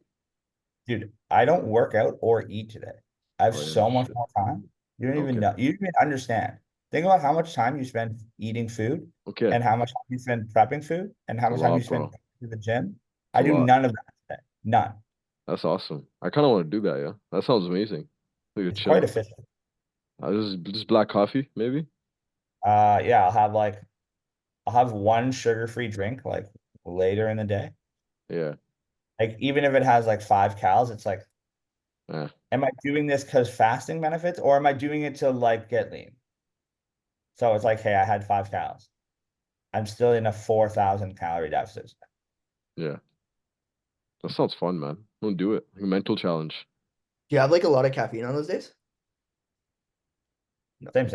Dude, I don't work out or eat today. I have Oh yeah, so much shit. more time. You don't even Okay. know. You don't even understand. Think about how much time you spend eating food Okay. and how much time you spend prepping food and how It's a much time you lot, spend bro. going to the gym. It's I a do lot. none of that today. None. That's awesome. I kind of want to do that, yeah. That sounds amazing. Like a It's quite chill. efficient. Just black coffee, maybe? Yeah, I'll have one sugar-free drink like later in the day. Yeah. Like even if it has like 5 calories, it's like, Yeah. am I doing this because fasting benefits or am I doing it to like get lean? So it's like, hey, I had 5 calories. I'm still in a 4,000 calorie deficit. Yeah. That sounds fun, man. Don't do it. Like a mental challenge. do you have like a lot of caffeine on those days? No. Same.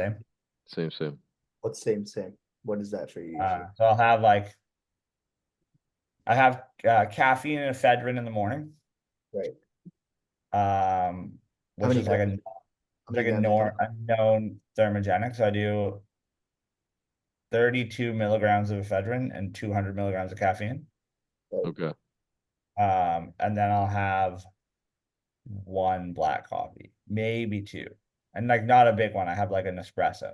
Same. What's same? What is that for you usually? So I have caffeine and ephedrine in the morning. Right. Um, How which many is like grams? How many a grams are you talking? a known thermogenic. So I do 32 milligrams of ephedrine and 200 milligrams of caffeine. Right. Okay. And then I'll have one black coffee, maybe two, and like not a big one. I have like an espresso.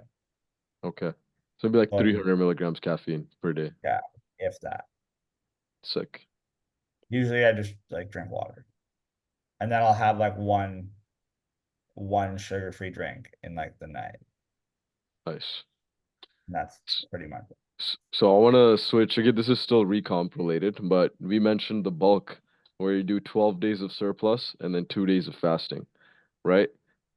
Okay. So it'd be like So like 300 milligrams caffeine per day. yeah, if that. Sick. Usually I just like drink water. And then I'll have like one sugar-free drink in like the night. Nice. And that's pretty much it. So I want to switch again. This is still recomp related, but we mentioned the bulk where you do 12 days of surplus and then 2 days of fasting, right?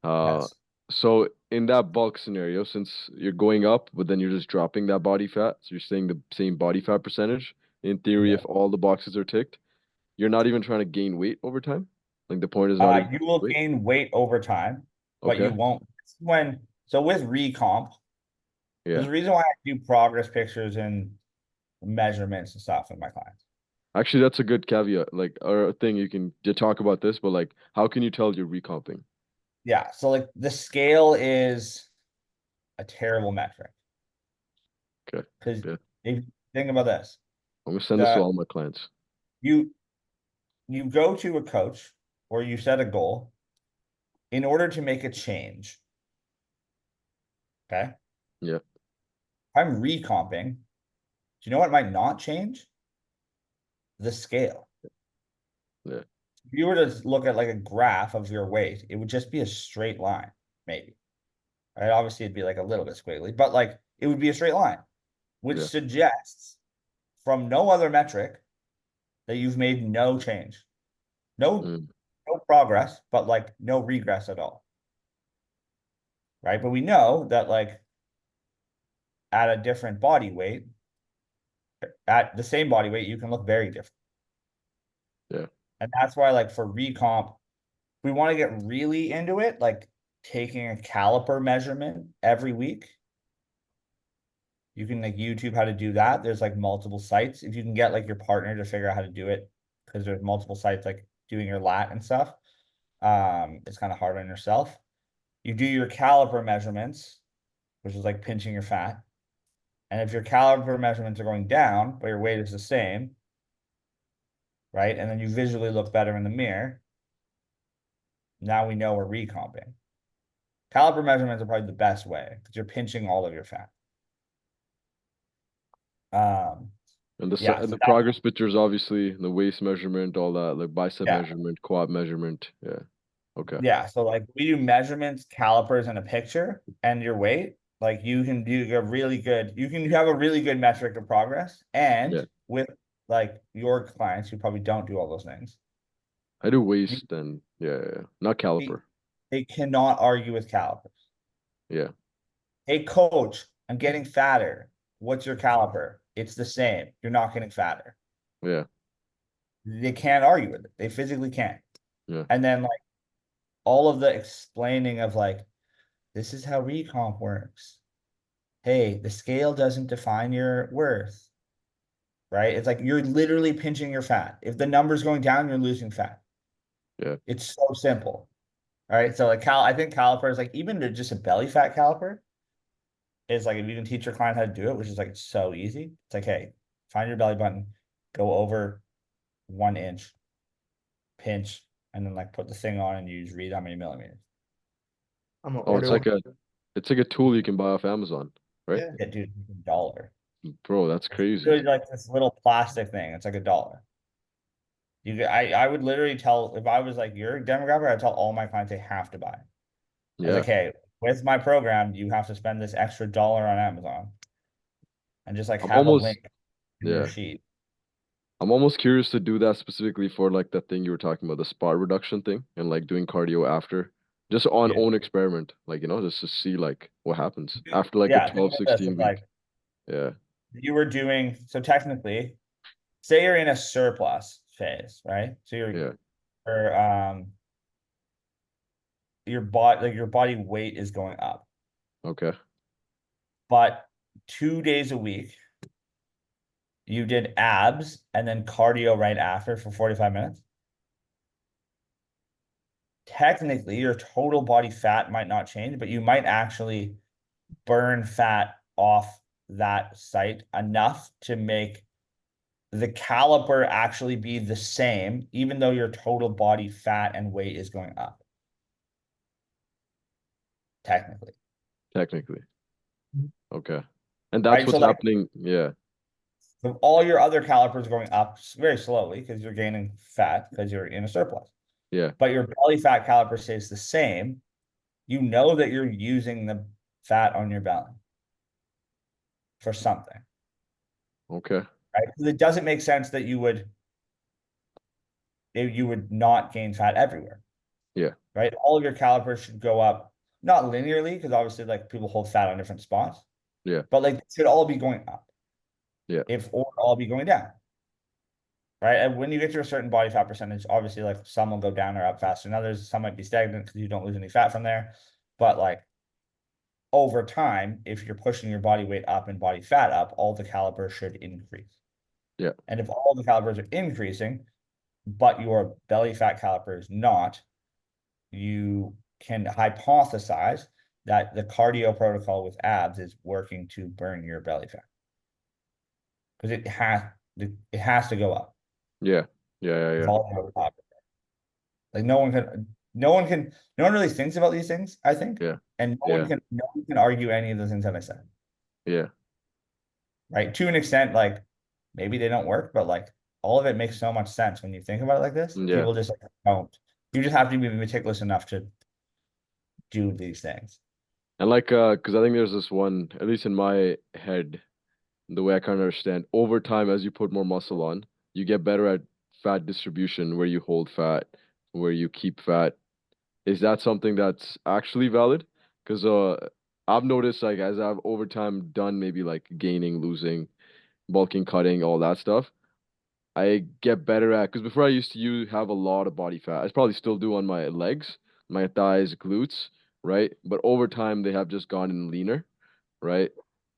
Uh, Yes. So in that bulk scenario, since you're going up, but then you're just dropping that body fat, so you're staying the same body fat percentage. In theory, Yeah. if all the boxes are ticked, you're not even trying to gain weight over time. Like the point is not even You will weight. gain weight over time, but you Okay. won't. So with recomp, there's Yeah. a reason why I do progress pictures and measurements and stuff with my clients. Actually, that's a good caveat. Like, or a thing you can talk about this, but like, how can you tell you're recomping? Yeah. So like the scale is a terrible metric Okay. because Yeah. if you think about this, I'm gonna send this to the all my clients. you you go to a coach or you set a goal in order to make a change. Okay. Yeah. If I'm recomping, do you know what might not change? The scale. Yeah. If you were to look at like a graph of your weight, it would just be a straight line, maybe. Right? Obviously, it'd be like a little bit squiggly, but like it would be a straight line, which Yeah. suggests from no other metric that you've made no change. No, Mm. no progress, but like no regress at all. Right. But we know that like at a different body weight, at the same body weight, you can look very different. Yeah. And that's why, like, for recomp, we want to get really into it, like taking a caliper measurement every week. You can like YouTube how to do that. There's like multiple sites. If you can get like your partner to figure out how to do it, because there's multiple sites like doing your lat and stuff. It's kind of hard on yourself. You do your caliper measurements, which is like pinching your fat. And if your caliper measurements are going down, but your weight is the same, right? And then you visually look better in the mirror. Now we know we're recomping. Caliper measurements are probably the best way because you're pinching all of your fat. Um, And the yeah, and so the that, progress pictures, obviously, the waist measurement, all that, like bicep yeah, measurement, quad measurement. Yeah. Okay. yeah. So like we do measurements, calipers, and a picture, and your weight. Like you can do a really good. You can have a really good metric of progress, and Yeah. with like your clients who probably don't do all those things, I do you, waist and yeah, not they, caliper. they cannot argue with calipers. Yeah. Hey, coach, I'm getting fatter. What's your caliper? It's the same. You're not getting fatter. Yeah. They can't argue with it. They physically can't. Yeah. And then like all of the explaining of like, this is how recomp works. Hey, the scale doesn't define your worth, right? It's like you're literally pinching your fat. If the number's going down, you're losing fat. Yeah. It's so simple. All right. So like I think caliper is like even to just a belly fat caliper is like if you can teach your client how to do it, which is like so easy. It's like, hey, find your belly button, go over 1 inch, pinch, and then like put the thing on and you just read how many millimeters. I'm gonna Oh, order one. it's like a tool you can buy off Amazon, right? Yeah. Yeah, dude, $1. Bro, that's It's crazy. literally like this little plastic thing. It's like $1. I would literally tell if I was like your demographic, I'd tell all my clients they have to buy. I was Yeah. like, hey, with my program, you have to spend this extra dollar on Amazon and just like I'm have a almost link in your yeah. sheet. I'm almost curious to do that specifically for like that thing you were talking about, the spot reduction thing and like doing cardio after. Just on Yeah. own experiment. Like, just to see like what happens after like a Yeah. Think 12, about this. 16 It's week. like Yeah. you were doing so technically, say you're in a surplus phase, right? So Yeah. your body like your body weight is going up. Okay. But 2 days a week, you did abs and then cardio right after for 45 minutes. Technically, your total body fat might not change, but you might actually burn fat off that site enough to make the caliper actually be the same, even though your total body fat and weight is going up. Technically. Technically. Mhm. Okay. And that's Right. So what's like happening. Yeah. so all your other calipers are going up very slowly because you're gaining fat because you're in a surplus. Yeah. But your belly fat caliper stays the same. You know that you're using the fat on your belly for something, Okay. right? Because it doesn't make sense that you would not gain fat everywhere, Yeah. right? All of your calipers should go up. not linearly, because obviously like people hold fat on different spots, Yeah. but like it should all be going up. Yeah. If or all be going down. Right. And when you get to a certain body fat percentage, obviously like some will go down or up faster than others. Some might be stagnant because you don't lose any fat from there. But like over time, if you're pushing your body weight up and body fat up, all the calipers should increase. Yeah. And if all the calipers are increasing, but your belly fat caliper is not, you can hypothesize that the cardio protocol with abs is working to burn your belly fat. Because it has to go up. Yeah. Yeah. Yeah. Yeah. Like no one really thinks about these things, I think. Yeah. And Yeah. no one can argue any of the things that I said. Yeah. Right. To an extent, like maybe they don't work, but like all of it makes so much sense when you think about it like this. Yeah. People just like don't. You just have to be meticulous enough to do these things. And like, because I think there's this one, at least in my head, the way I kind of understand, over time, as you put more muscle on, you get better at fat distribution, where you hold fat, where you keep fat. Is that something that's actually valid? Because I've noticed, like, as I've over time done maybe like gaining, losing, bulking, cutting, all that stuff, I get better at, because before I used to have a lot of body fat. I probably still do on my legs, my thighs, glutes, right? But over time, they have just gotten leaner, right?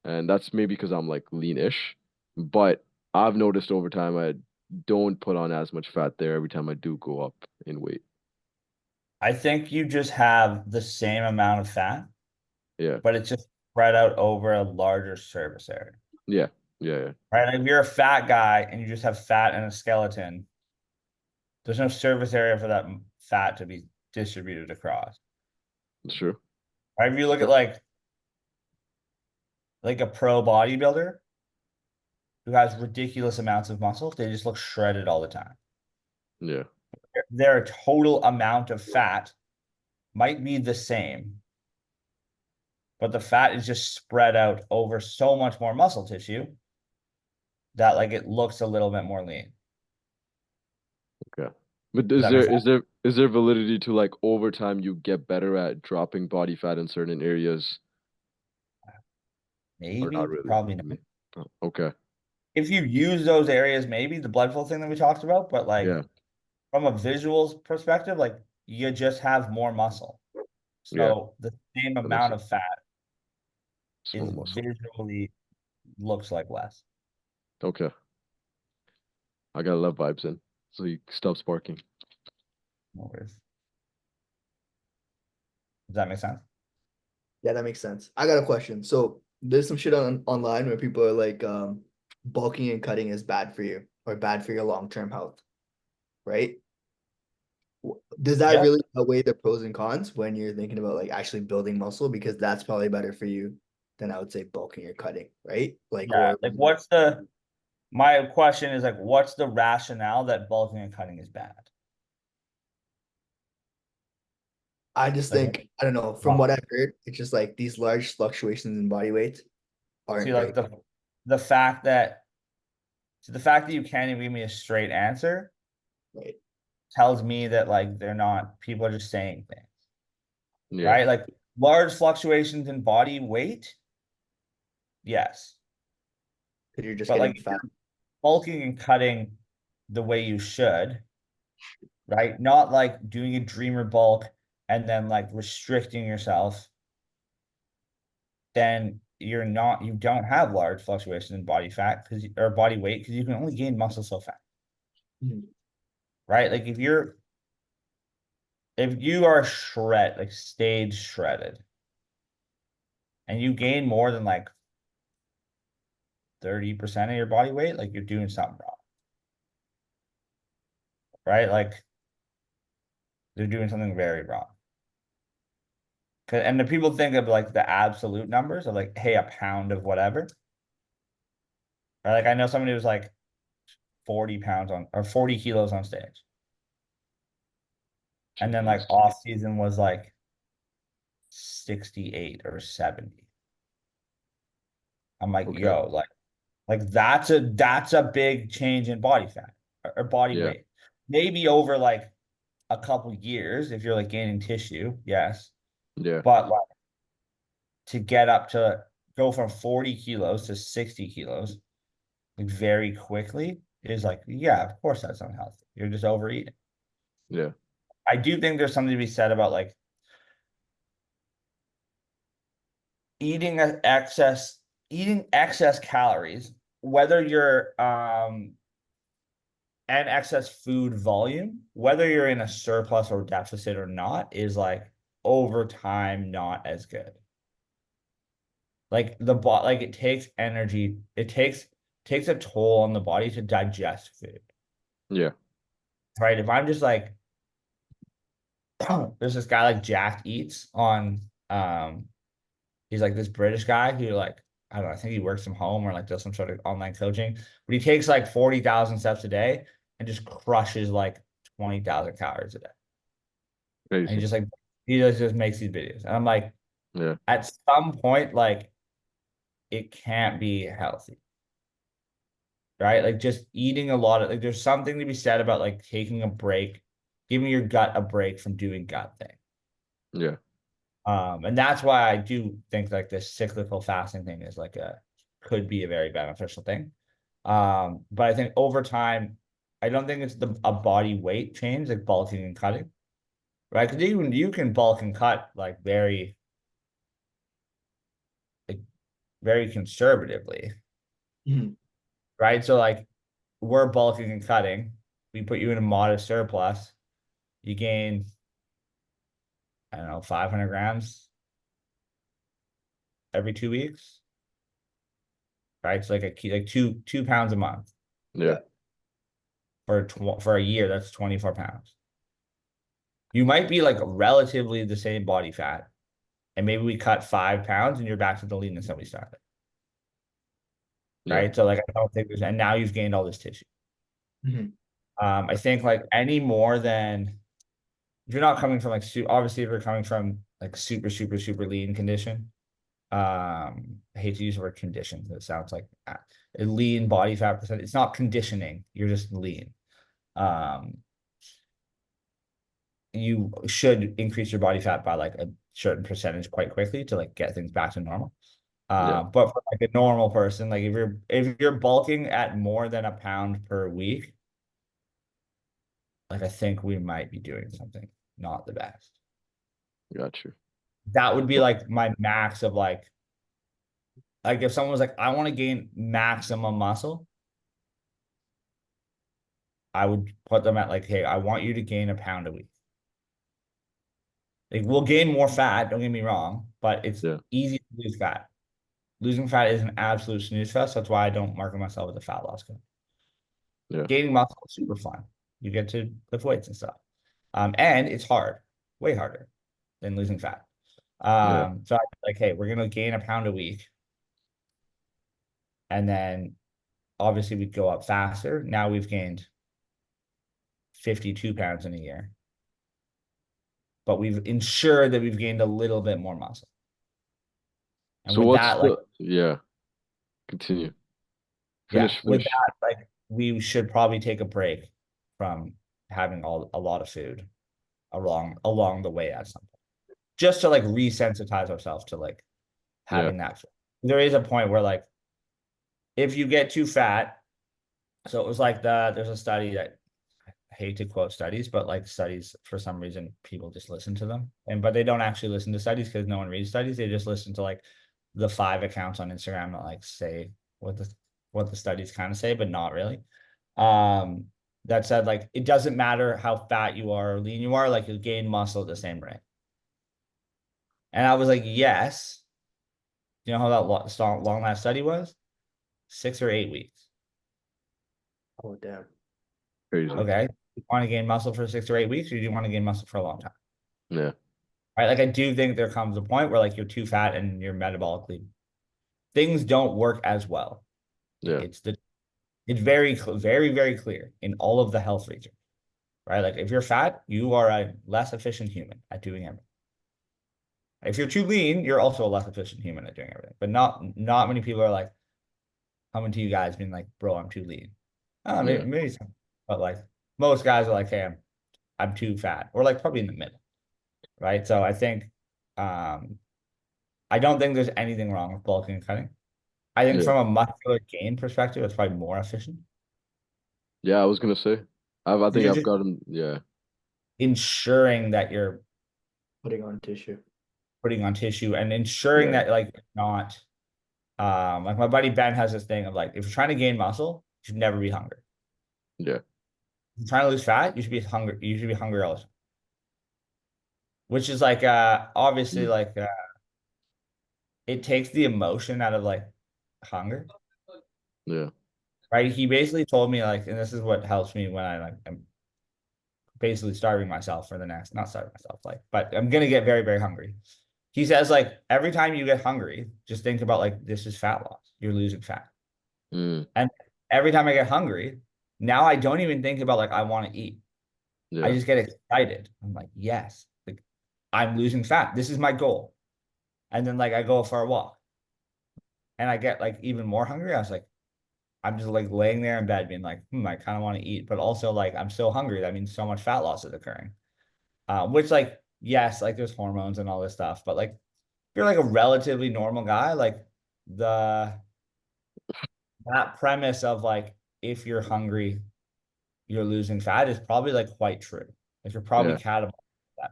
And that's maybe because I'm like lean-ish. But I've noticed over time I don't put on as much fat there every time I do go up in weight. I think you just have the same amount of fat, Yeah. but it's just spread out over a larger surface area. Yeah. Yeah. Yeah. Right. Like if you're a fat guy and you just have fat and a skeleton, there's no surface area for that fat to be distributed across. That's true. Right. If you look at like a pro bodybuilder who has ridiculous amounts of muscle, they just look shredded all the time. Yeah. Their total amount of fat might be the same, but the fat is just spread out over so much more muscle tissue that like it looks a little bit more lean. Okay. But Does is that make there sense? validity to like over time you get better at dropping body fat in certain areas or not Maybe, really? probably not. Oh, okay. If you use those areas, maybe the blood flow thing that we talked about, but like Yeah. from a visuals perspective, like you just have more muscle. Yeah. So the same That makes amount sense. of fat Small is muscle. visually looks like less. Okay. I gotta let vibes in. So he stops barking. No worries. Does that make sense? Yeah, that makes sense. I got a question. So there's some shit online where people are like, bulking and cutting is bad for you or bad for your long-term health, right? Does that Yeah. really outweigh the pros and cons when you're thinking about like actually building muscle? Because that's probably better for you than I would say bulking or cutting, right? Like, Yeah. or Like my question is like, what's the rationale that bulking and cutting is bad? I just Like, think, I don't know, from what I've heard, it's just like these large fluctuations in body weight see, aren't like great, the fact that the fact that you can't even give me a straight answer right? tells me that like they're not people are just saying things, Yeah. right? Like large fluctuations in body weight, yes. Because you're just But getting like if fat. you're bulking and cutting the way you should, right? Not like doing a dreamer bulk and then like restricting yourself, then you don't have large fluctuations in body fat because or body weight because you can only gain muscle so fast, Mhm. right? Like if you are like stage shredded and you gain more than like 30% of your body weight, like you're doing something wrong, right? Like they're doing something very wrong. And the people think of like the absolute numbers of like, hey, a pound of whatever. Or like I know somebody who's like 40 pounds on or 40 kilos on stage. And then like Jeez. off season was like 68 or 70. I'm like, Okay. yo, like that's a big change in body fat or body Yeah. weight. Maybe over like a couple years if you're like gaining tissue, yes. Yeah. But like to get up to go from 40 kilos to 60 kilos like very quickly is like, yeah, of course that's unhealthy. You're just overeating. Yeah. I do think there's something to be said about like eating excess calories, whether you're and excess food volume, whether you're in a surplus or deficit or not, is like over time not as good. Like like it takes energy, it takes a toll on the body to digest food. Yeah. Right. If I'm just like there's this guy like Jack Eats on he's like this British guy who like I don't know, I think he works from home or like does some sort of online coaching, but he takes like 40,000 steps a day and just crushes like 20,000 calories a day. And he Crazy. just like just makes these videos. And I'm like, Yeah. at some point, like it can't be healthy. Right? Like just eating a lot of like there's something to be said about like taking a break, giving your gut a break from doing gut thing. Yeah. And that's why I do think like this cyclical fasting thing is like could be a very beneficial thing. But I think over time, I don't think it's a body weight change like bulking and cutting, right? Because even you can bulk and cut like like very conservatively, Mhm. right? So like we're bulking and cutting, we put you in a modest surplus, you gain, I don't know, 500 grams every 2 weeks, right? It's like like 2 pounds a month Yeah. for a year. That's 24 pounds. You might be like relatively the same body fat, and maybe we cut 5 pounds and you're back to the leanness that we started, Yeah. right? So like I don't think there's, and now you've gained all this tissue. Mhm. I think like any more than if you're not coming from like obviously if you're coming from like super lean condition, I hate to use the word condition because it sounds like a lean body fat percent. It's not conditioning, you're just lean. Um, you should increase your body fat by like a certain percentage quite quickly to like get things back to normal. Yeah. But for like a normal person, like if you're bulking at more than a pound per week, like I think we might be doing something not the best. Got you. That would be Well, like my max of like if someone was like, I want to gain maximum muscle, I would put them at like, hey, I want you to gain a pound a week. Like we'll gain more fat, don't get me wrong, but it's yeah. easy to lose fat. Losing fat is an absolute snooze fest. That's why I don't market myself as a fat loss coach. Yeah. Gaining muscle is super fun. You get to lift weights and stuff. And it's hard, way harder than losing fat. Yeah. So I like, hey, we're gonna gain a pound a week, and then obviously we go up faster. Now we've gained 52 pounds in a year, but we've ensured that we've gained a little bit more muscle. And So with what's that, like, the yeah, continue. yeah, Finish, with finish. that, like, we should probably take a break from having a lot of food along the way at some point, just to like resensitize ourselves to like Yeah. having that food. There is a point where like if you get too fat, so it was like there's a study that I hate to quote studies, but like studies for some reason people just listen to them, and but they don't actually listen to studies because no one reads studies. They just listen to like the 5 accounts on Instagram that like say what the studies kind of say, but not really. Um, that said, like it doesn't matter how fat you are or lean you are, like you gain muscle at the same rate. And I was like, yes. Do you know how long that study was? 6 or 8 weeks. Oh, damn. Crazy. Okay. You want to gain muscle for 6 or 8 weeks, or do you want to gain muscle for a long time? Yeah. Right. Like I do think there comes a point where like you're too fat and you're metabolically things don't work as well. Yeah. It's very clear in all of the health research, right? Like if you're fat, you are a less efficient human at doing everything. If you're too lean, you're also a less efficient human at doing everything. But not many people are like coming to you guys being like, bro, I'm too lean. Yeah. Maybe some, but like most guys are like, hey, I'm too fat, or like probably in the middle, right? So I think I don't think there's anything wrong with bulking and cutting. I think Yeah. from a muscular gain perspective, it's probably more efficient. Yeah, I was gonna say. I think You're I've just gotten, yeah. ensuring that you're Putting on tissue. putting on tissue and ensuring Yeah. that like you're not like my buddy Ben has this thing of like if you're trying to gain muscle, you should never be hungry. Yeah. If you're trying to lose fat, you should be hungry. You should be hungry all the time. Which is like obviously Mm, like it takes the emotion out of like hunger. yeah. Right. He basically told me like, and this is what helps me when I like I'm basically starving myself for the next, not starving myself, like, but I'm gonna get very, very hungry. He says, like, every time you get hungry, just think about like this is fat loss. You're losing fat. Mm, And every time I get hungry, now I don't even think about like I want to eat. I yeah. just get excited. I'm like, yes, like I'm losing fat. This is my goal. And then like I go for a walk and I get like even more hungry. I was like, I'm just like laying there in bed being like, I kind of want to eat, but also like I'm so hungry. That means so much fat loss is occurring. Which like, yes, like there's hormones and all this stuff, but like if you're like a relatively normal guy, like the that premise of like if you're hungry, you're losing fat is probably like quite true. Like you're probably Yeah. catabolic that.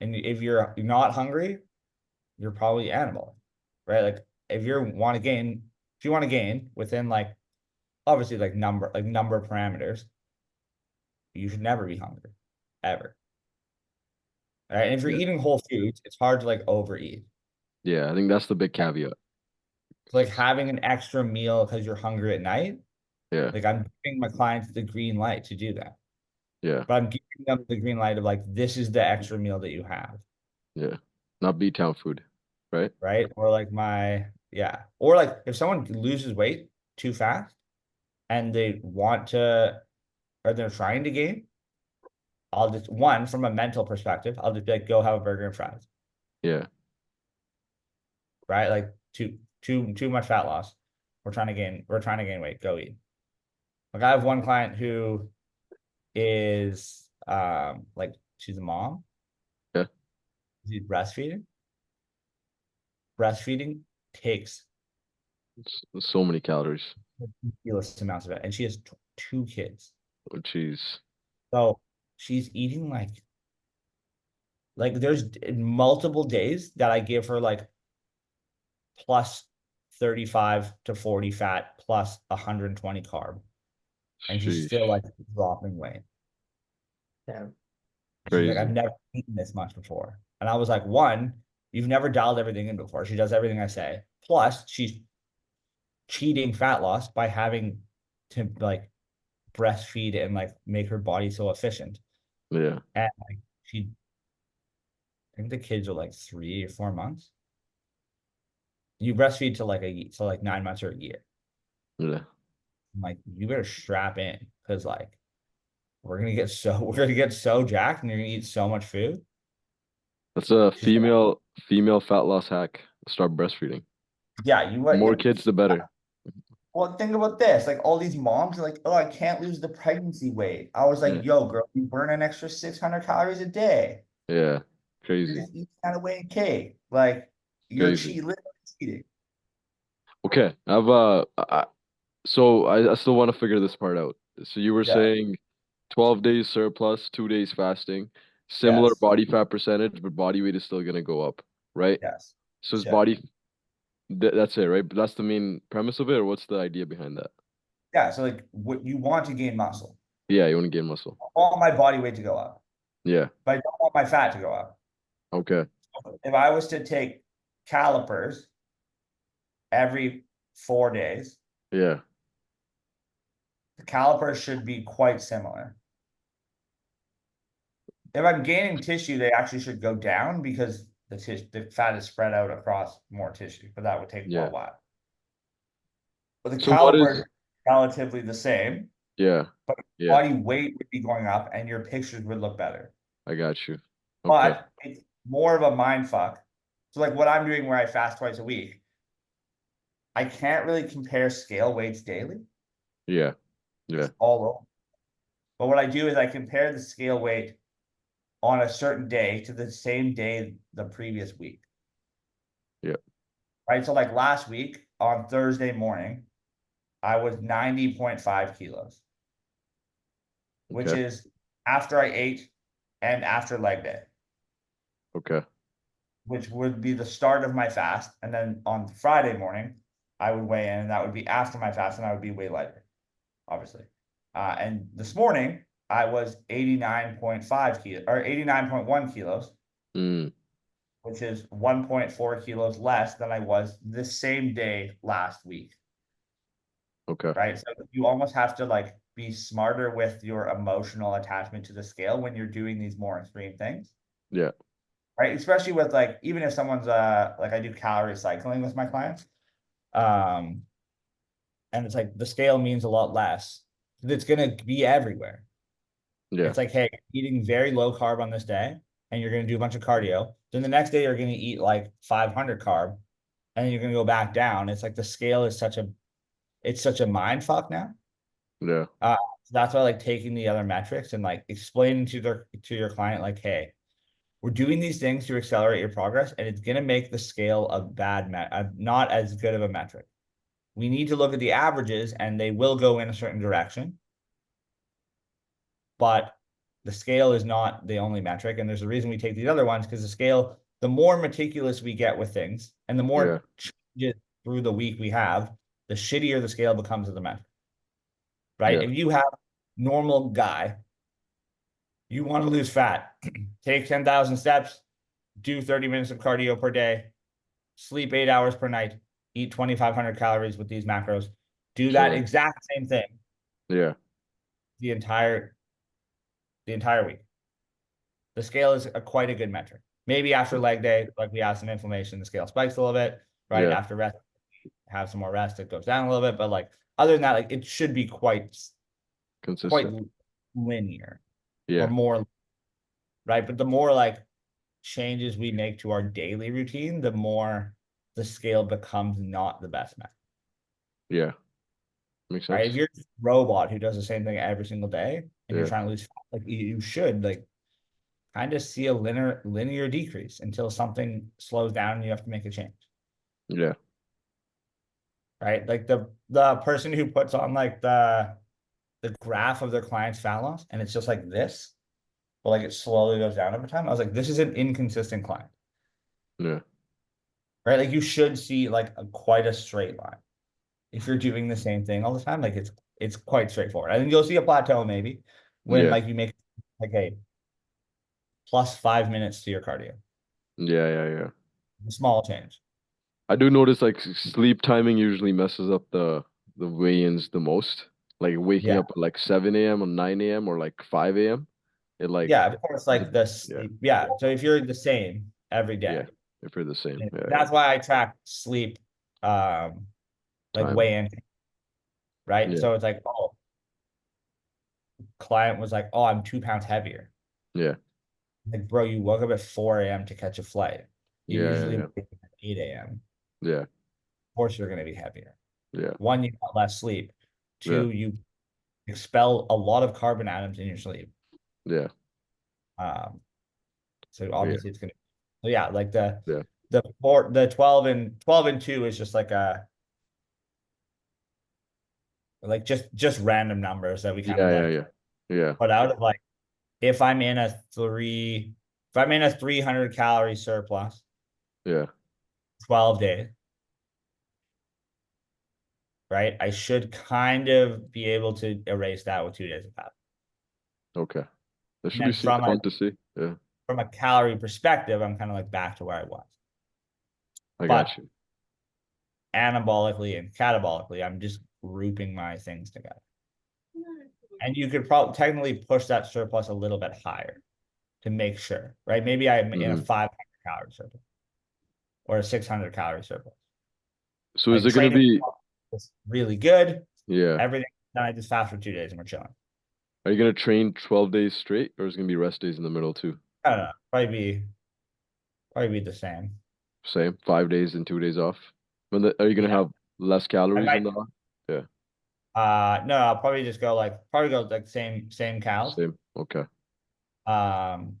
And if you're not hungry, you're probably animal, right? Like if you want to gain, if you want to gain within like obviously like number parameters, you should never be hungry, ever. Right. And if you're Yeah. eating whole foods, it's hard to like overeat. Yeah. I think that's the big caveat. So like having an extra meal because you're hungry at night, Yeah. like I'm giving my clients the green light to do that. Yeah. But I'm giving them the green light of like, this is the extra meal that you have. Yeah. Not B-town food, right? Right. Or like yeah. Or like if someone loses weight too fast and they want to, or they're trying to gain, I'll just, one, from a mental perspective, I'll just be like, go have a burger and fries. Yeah. Right. Like too much fat loss. We're trying to gain weight. Go eat. Like I have one client who is like she's a mom. Yeah. She's breastfeeding. Breastfeeding takes So many calories. ridiculous amounts of it, and she has two kids. Oh, jeez. So she's eating like there's multiple days that I give her like plus 35 to 40 fat plus 120 carb, and she's still Sheesh. like dropping weight. Yeah. She's like, I've Crazy. never eaten this much before. And I was like, one, you've never dialed everything in before. She does everything I say. Plus, she's cheating fat loss by having to like breastfeed and like make her body so efficient. Yeah. And like I think the kids are like 3 or 4 months. You breastfeed to like 9 months or a year. Yeah. I'm like, you better strap in because like we're gonna get so jacked and you're gonna eat so much food. That's a She's like, female fat loss hack. Start breastfeeding. yeah, you The what? more Yeah. kids, the better. Well, think about this. Like all these moms are like, oh, I can't lose the pregnancy weight. I was Yeah. like, yo, girl, you burn an extra 600 calories a day. Yeah. You're Crazy. just eating out of weight cake. Like you're Crazy. literally cheating. Okay. So I still want to figure this part out. So you were Yeah. saying 12 days surplus, 2 days fasting, similar Yes. body fat percentage, but body weight is still gonna go up, right? Yes. So it's Yeah. that's it, right? But that's the main premise of it, or what's the idea behind that? Yeah. So like what you want to gain muscle. Yeah, you want to gain muscle. I want my body weight to go up, Yeah. but I don't want my fat to go up. Okay. If I was to take calipers every 4 days, Yeah. the calipers should be quite similar. If I'm gaining tissue, they actually should go down because the fat is spread out across more tissue, but that would take a Yeah. while. But the So what calipers is? are relatively the same, Yeah. but Yeah. body weight would be going up and your pictures would look better. I got you. Okay. But it's more of a mind fuck. So like what I'm doing where I fast twice a week, I can't really compare scale weights daily. Yeah. Yeah. It's all over. But what I do is I compare the scale weight on a certain day to the same day the previous week. Yeah. Right. So like last week on Thursday morning, I was 90.5 kilos, which Okay. is after I ate and after leg day, Okay. which would be the start of my fast. And then on Friday morning, I would weigh in, and that would be after my fast, and I would be way lighter, obviously. And this morning, I was 89.5 kilos or 89.1 kilos, Mm. which is 1.4 kilos less than I was this same day last week. Okay. Right. So you almost have to like be smarter with your emotional attachment to the scale when you're doing these more extreme things. Yeah. Right. Especially with like, even if someone's like I do calorie cycling with my clients. And it's like the scale means a lot less. It's gonna be everywhere. Yeah. It's like, hey, eating very low carb on this day, and you're gonna do a bunch of cardio. Then the next day you're gonna eat like 500 carb, and then you're gonna go back down. It's like the scale is such a mind fuck now. Yeah. So that's why I like taking the other metrics and like explaining to your client, like, hey, we're doing these things to accelerate your progress, and it's gonna make the scale not as good of a metric. We need to look at the averages, and they will go in a certain direction, but the scale is not the only metric. And there's a reason we take these other ones, because the scale, the more meticulous we get with things, and the Yeah. more changes through the week we have, the shittier the scale becomes as a metric. Right? Yeah. If you have normal guy, you want to lose fat, take 10,000 steps, do 30 minutes of cardio per day, sleep 8 hours per night, eat 2,500 calories with these macros, do that Chilling. exact same thing Yeah. the entire week. The scale is quite a good metric. Maybe after leg day, like we have some inflammation, the scale spikes a little bit. Right Yeah. after rest, have some more rest, it goes down a little bit. But like other than that, like it should be quite Consistent. linear or Yeah. more, right? But the more like changes we make to our daily routine, the more the scale becomes not the best match. Yeah. Makes Right? sense. If you're a robot who does the same thing every single day and you're Yeah. trying to lose fat, like you should like kind of see a linear decrease until something slows down and you have to make a change. Yeah. Right? Like the person who puts on like the graph of their client's fat loss and it's just like this, but like it slowly goes down over time. I was like, this is an inconsistent client. Yeah. Right? Like you should see like quite a straight line. If you're doing the same thing all the time, like it's quite straightforward. I think you'll see a plateau maybe when Yeah. like you make like a plus 5 minutes to your cardio. Yeah. Yeah. Yeah. A small change. I do notice like sleep timing usually messes up the weigh-ins the most. Like waking Yeah. up at like 7 a.m. or 9 a.m. or like 5 a.m. It like Yeah, of course, the like the yeah, sleep. Yeah. So if you're the same every yeah. day, If you're the same. Yeah, yeah. that's why I track sleep, like Time. weigh in, right? Yeah. So it's like, oh, client was like, oh, I'm 2 pounds heavier. Yeah. Like, bro, you woke up at 4 a.m. to catch a flight. You Yeah, yeah, usually yeah. wake up at 8 a.m. Yeah. Of course, you're going to be heavier. Yeah. One, you got less sleep. Yeah. Two, you expel a lot of carbon atoms in your sleep. Yeah. Um, so Yeah. obviously it's gonna. So yeah, like the Yeah. the 12 and 2 is just like a like just random numbers that we kind of Yeah, yeah, like yeah. Yeah. put out of like if I'm in a 300 calorie surplus, Yeah. 12 days, right? I should kind of be able to erase that with 2 days of fast. Okay. That And should be then fun to see. Yeah. from a calorie perspective, I'm kind of like back to where I was. I got But you. anabolically and catabolically, I'm just grouping my things together. And you could probably technically push that surplus a little bit higher to make sure, right? Maybe I'm in a Hmm. 500 calorie surplus or a 600 calorie surplus. So is Like it gonna training be is really good. yeah. Everything. Then I just fast for 2 days and we're chilling. Are you gonna train 12 days straight or is it gonna be rest days in the middle too? I don't know. Probably be the same. Same. 5 days and 2 days off. Are you gonna Yeah. have less I calories in might. the off? Yeah. No, I'll probably go like same cows. Same. Okay. Um,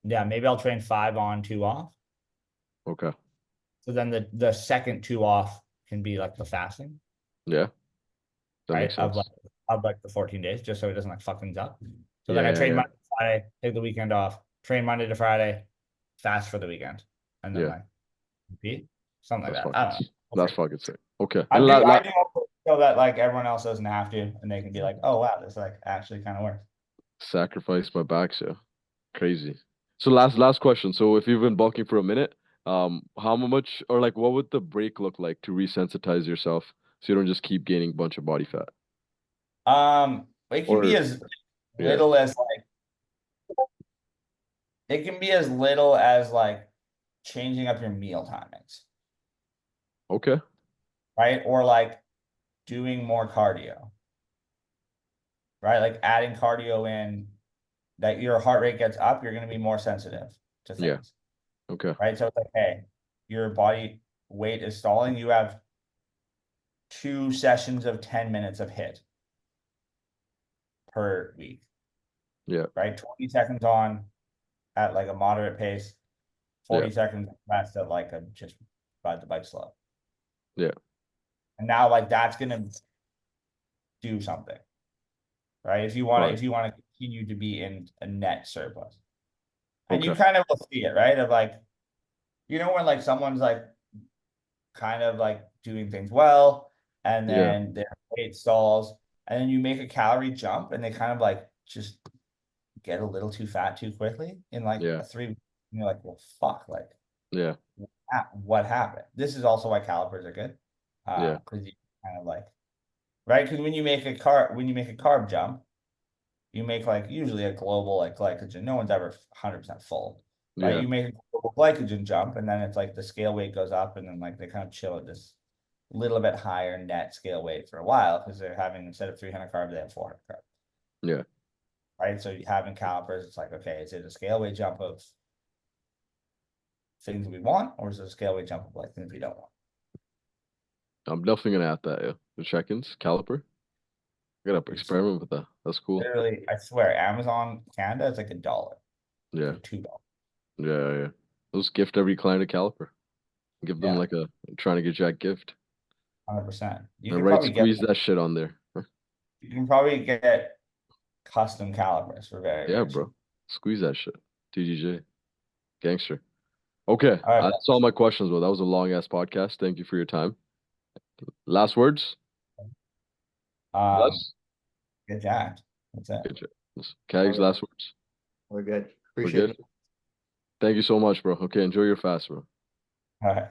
Yeah, maybe I'll train 5 on, 2 off. Okay. So then the second 2 off can be like the fasting, Yeah, that right? makes sense. Of like the 14 days, just so it doesn't like fuck things up. So like Yeah, I yeah, train yeah, Monday to Friday, take the weekend off, train Monday to Friday, fast for the weekend, and then yeah. like repeat, something like That's that. I fucking don't know. We'll that's figure it fucking sick. Okay. out. And la I la do also so that like everyone else doesn't have to, and they can be like, oh wow, this like actually kind of works. sacrifice my backs, yeah. Crazy. So last question. So if you've been bulking for a minute, how much or like what would the break look like to resensitize yourself so you don't just keep gaining a bunch of body fat? It can be Or as yeah. little as like it can be as little as like changing up your meal timings, Okay. right? Or like doing more cardio, right? Like adding cardio in that your heart rate gets up, you're going to be more sensitive to Yeah. things, Okay. right? So it's like, hey, your body weight is stalling. You have 2 sessions of 10 minutes of hit per week, Yeah. right? 20 seconds on at like a moderate pace, Yeah. 40 seconds rest at like a just ride the bike slow. Yeah. And now like that's going to do something, right? Right. If you want to continue to be in a net surplus. And you Okay. kind of will see it, right? Of like, when like someone's like kind of like doing things well, and Yeah. then their weight stalls, and then you make a calorie jump, and they kind of like just get a little too fat too quickly in like Yeah. a 3 week. And you're like, well, fuck, like Yeah. what happened? This is also why calipers are good, Yeah. because you kind of like, right? Because when you make a carb jump, you make like usually a global like glycogen. No one's ever 100% full, right? Yeah. You make a global glycogen jump, and then it's like the scale weight goes up, and then like they kind of chill at this little bit higher net scale weight for a while because they're having, instead of 300 carbs, they have 400 carbs, Yeah. right? So you having calipers, it's like, okay, is it a scale weight jump of things we want, or is it a scale weight jump of like things we don't want? I'm definitely gonna add that, yeah. The check-ins, caliper. I gotta It's experiment with that. That's cool. literally, I swear, Amazon Canada, it's like $1 Yeah. or $2. Yeah, yeah. Those gift every client a caliper. Give them Yeah, like a trying to get Jack gift. 100%. And right, squeeze that shit on there. You can probably get custom calipers for very, Yeah, very cheap. bro. Squeeze that shit. TGJ. Gangster. Okay. All right. That's all my questions, bro. That was a long ass podcast. Thank you for your time. Last words? Um, Less? get jacked. That's it. Good shit. Kags, last words. We're good. We're Appreciate good. it. Thank you so much, bro. Okay, enjoy your fast, bro. All right.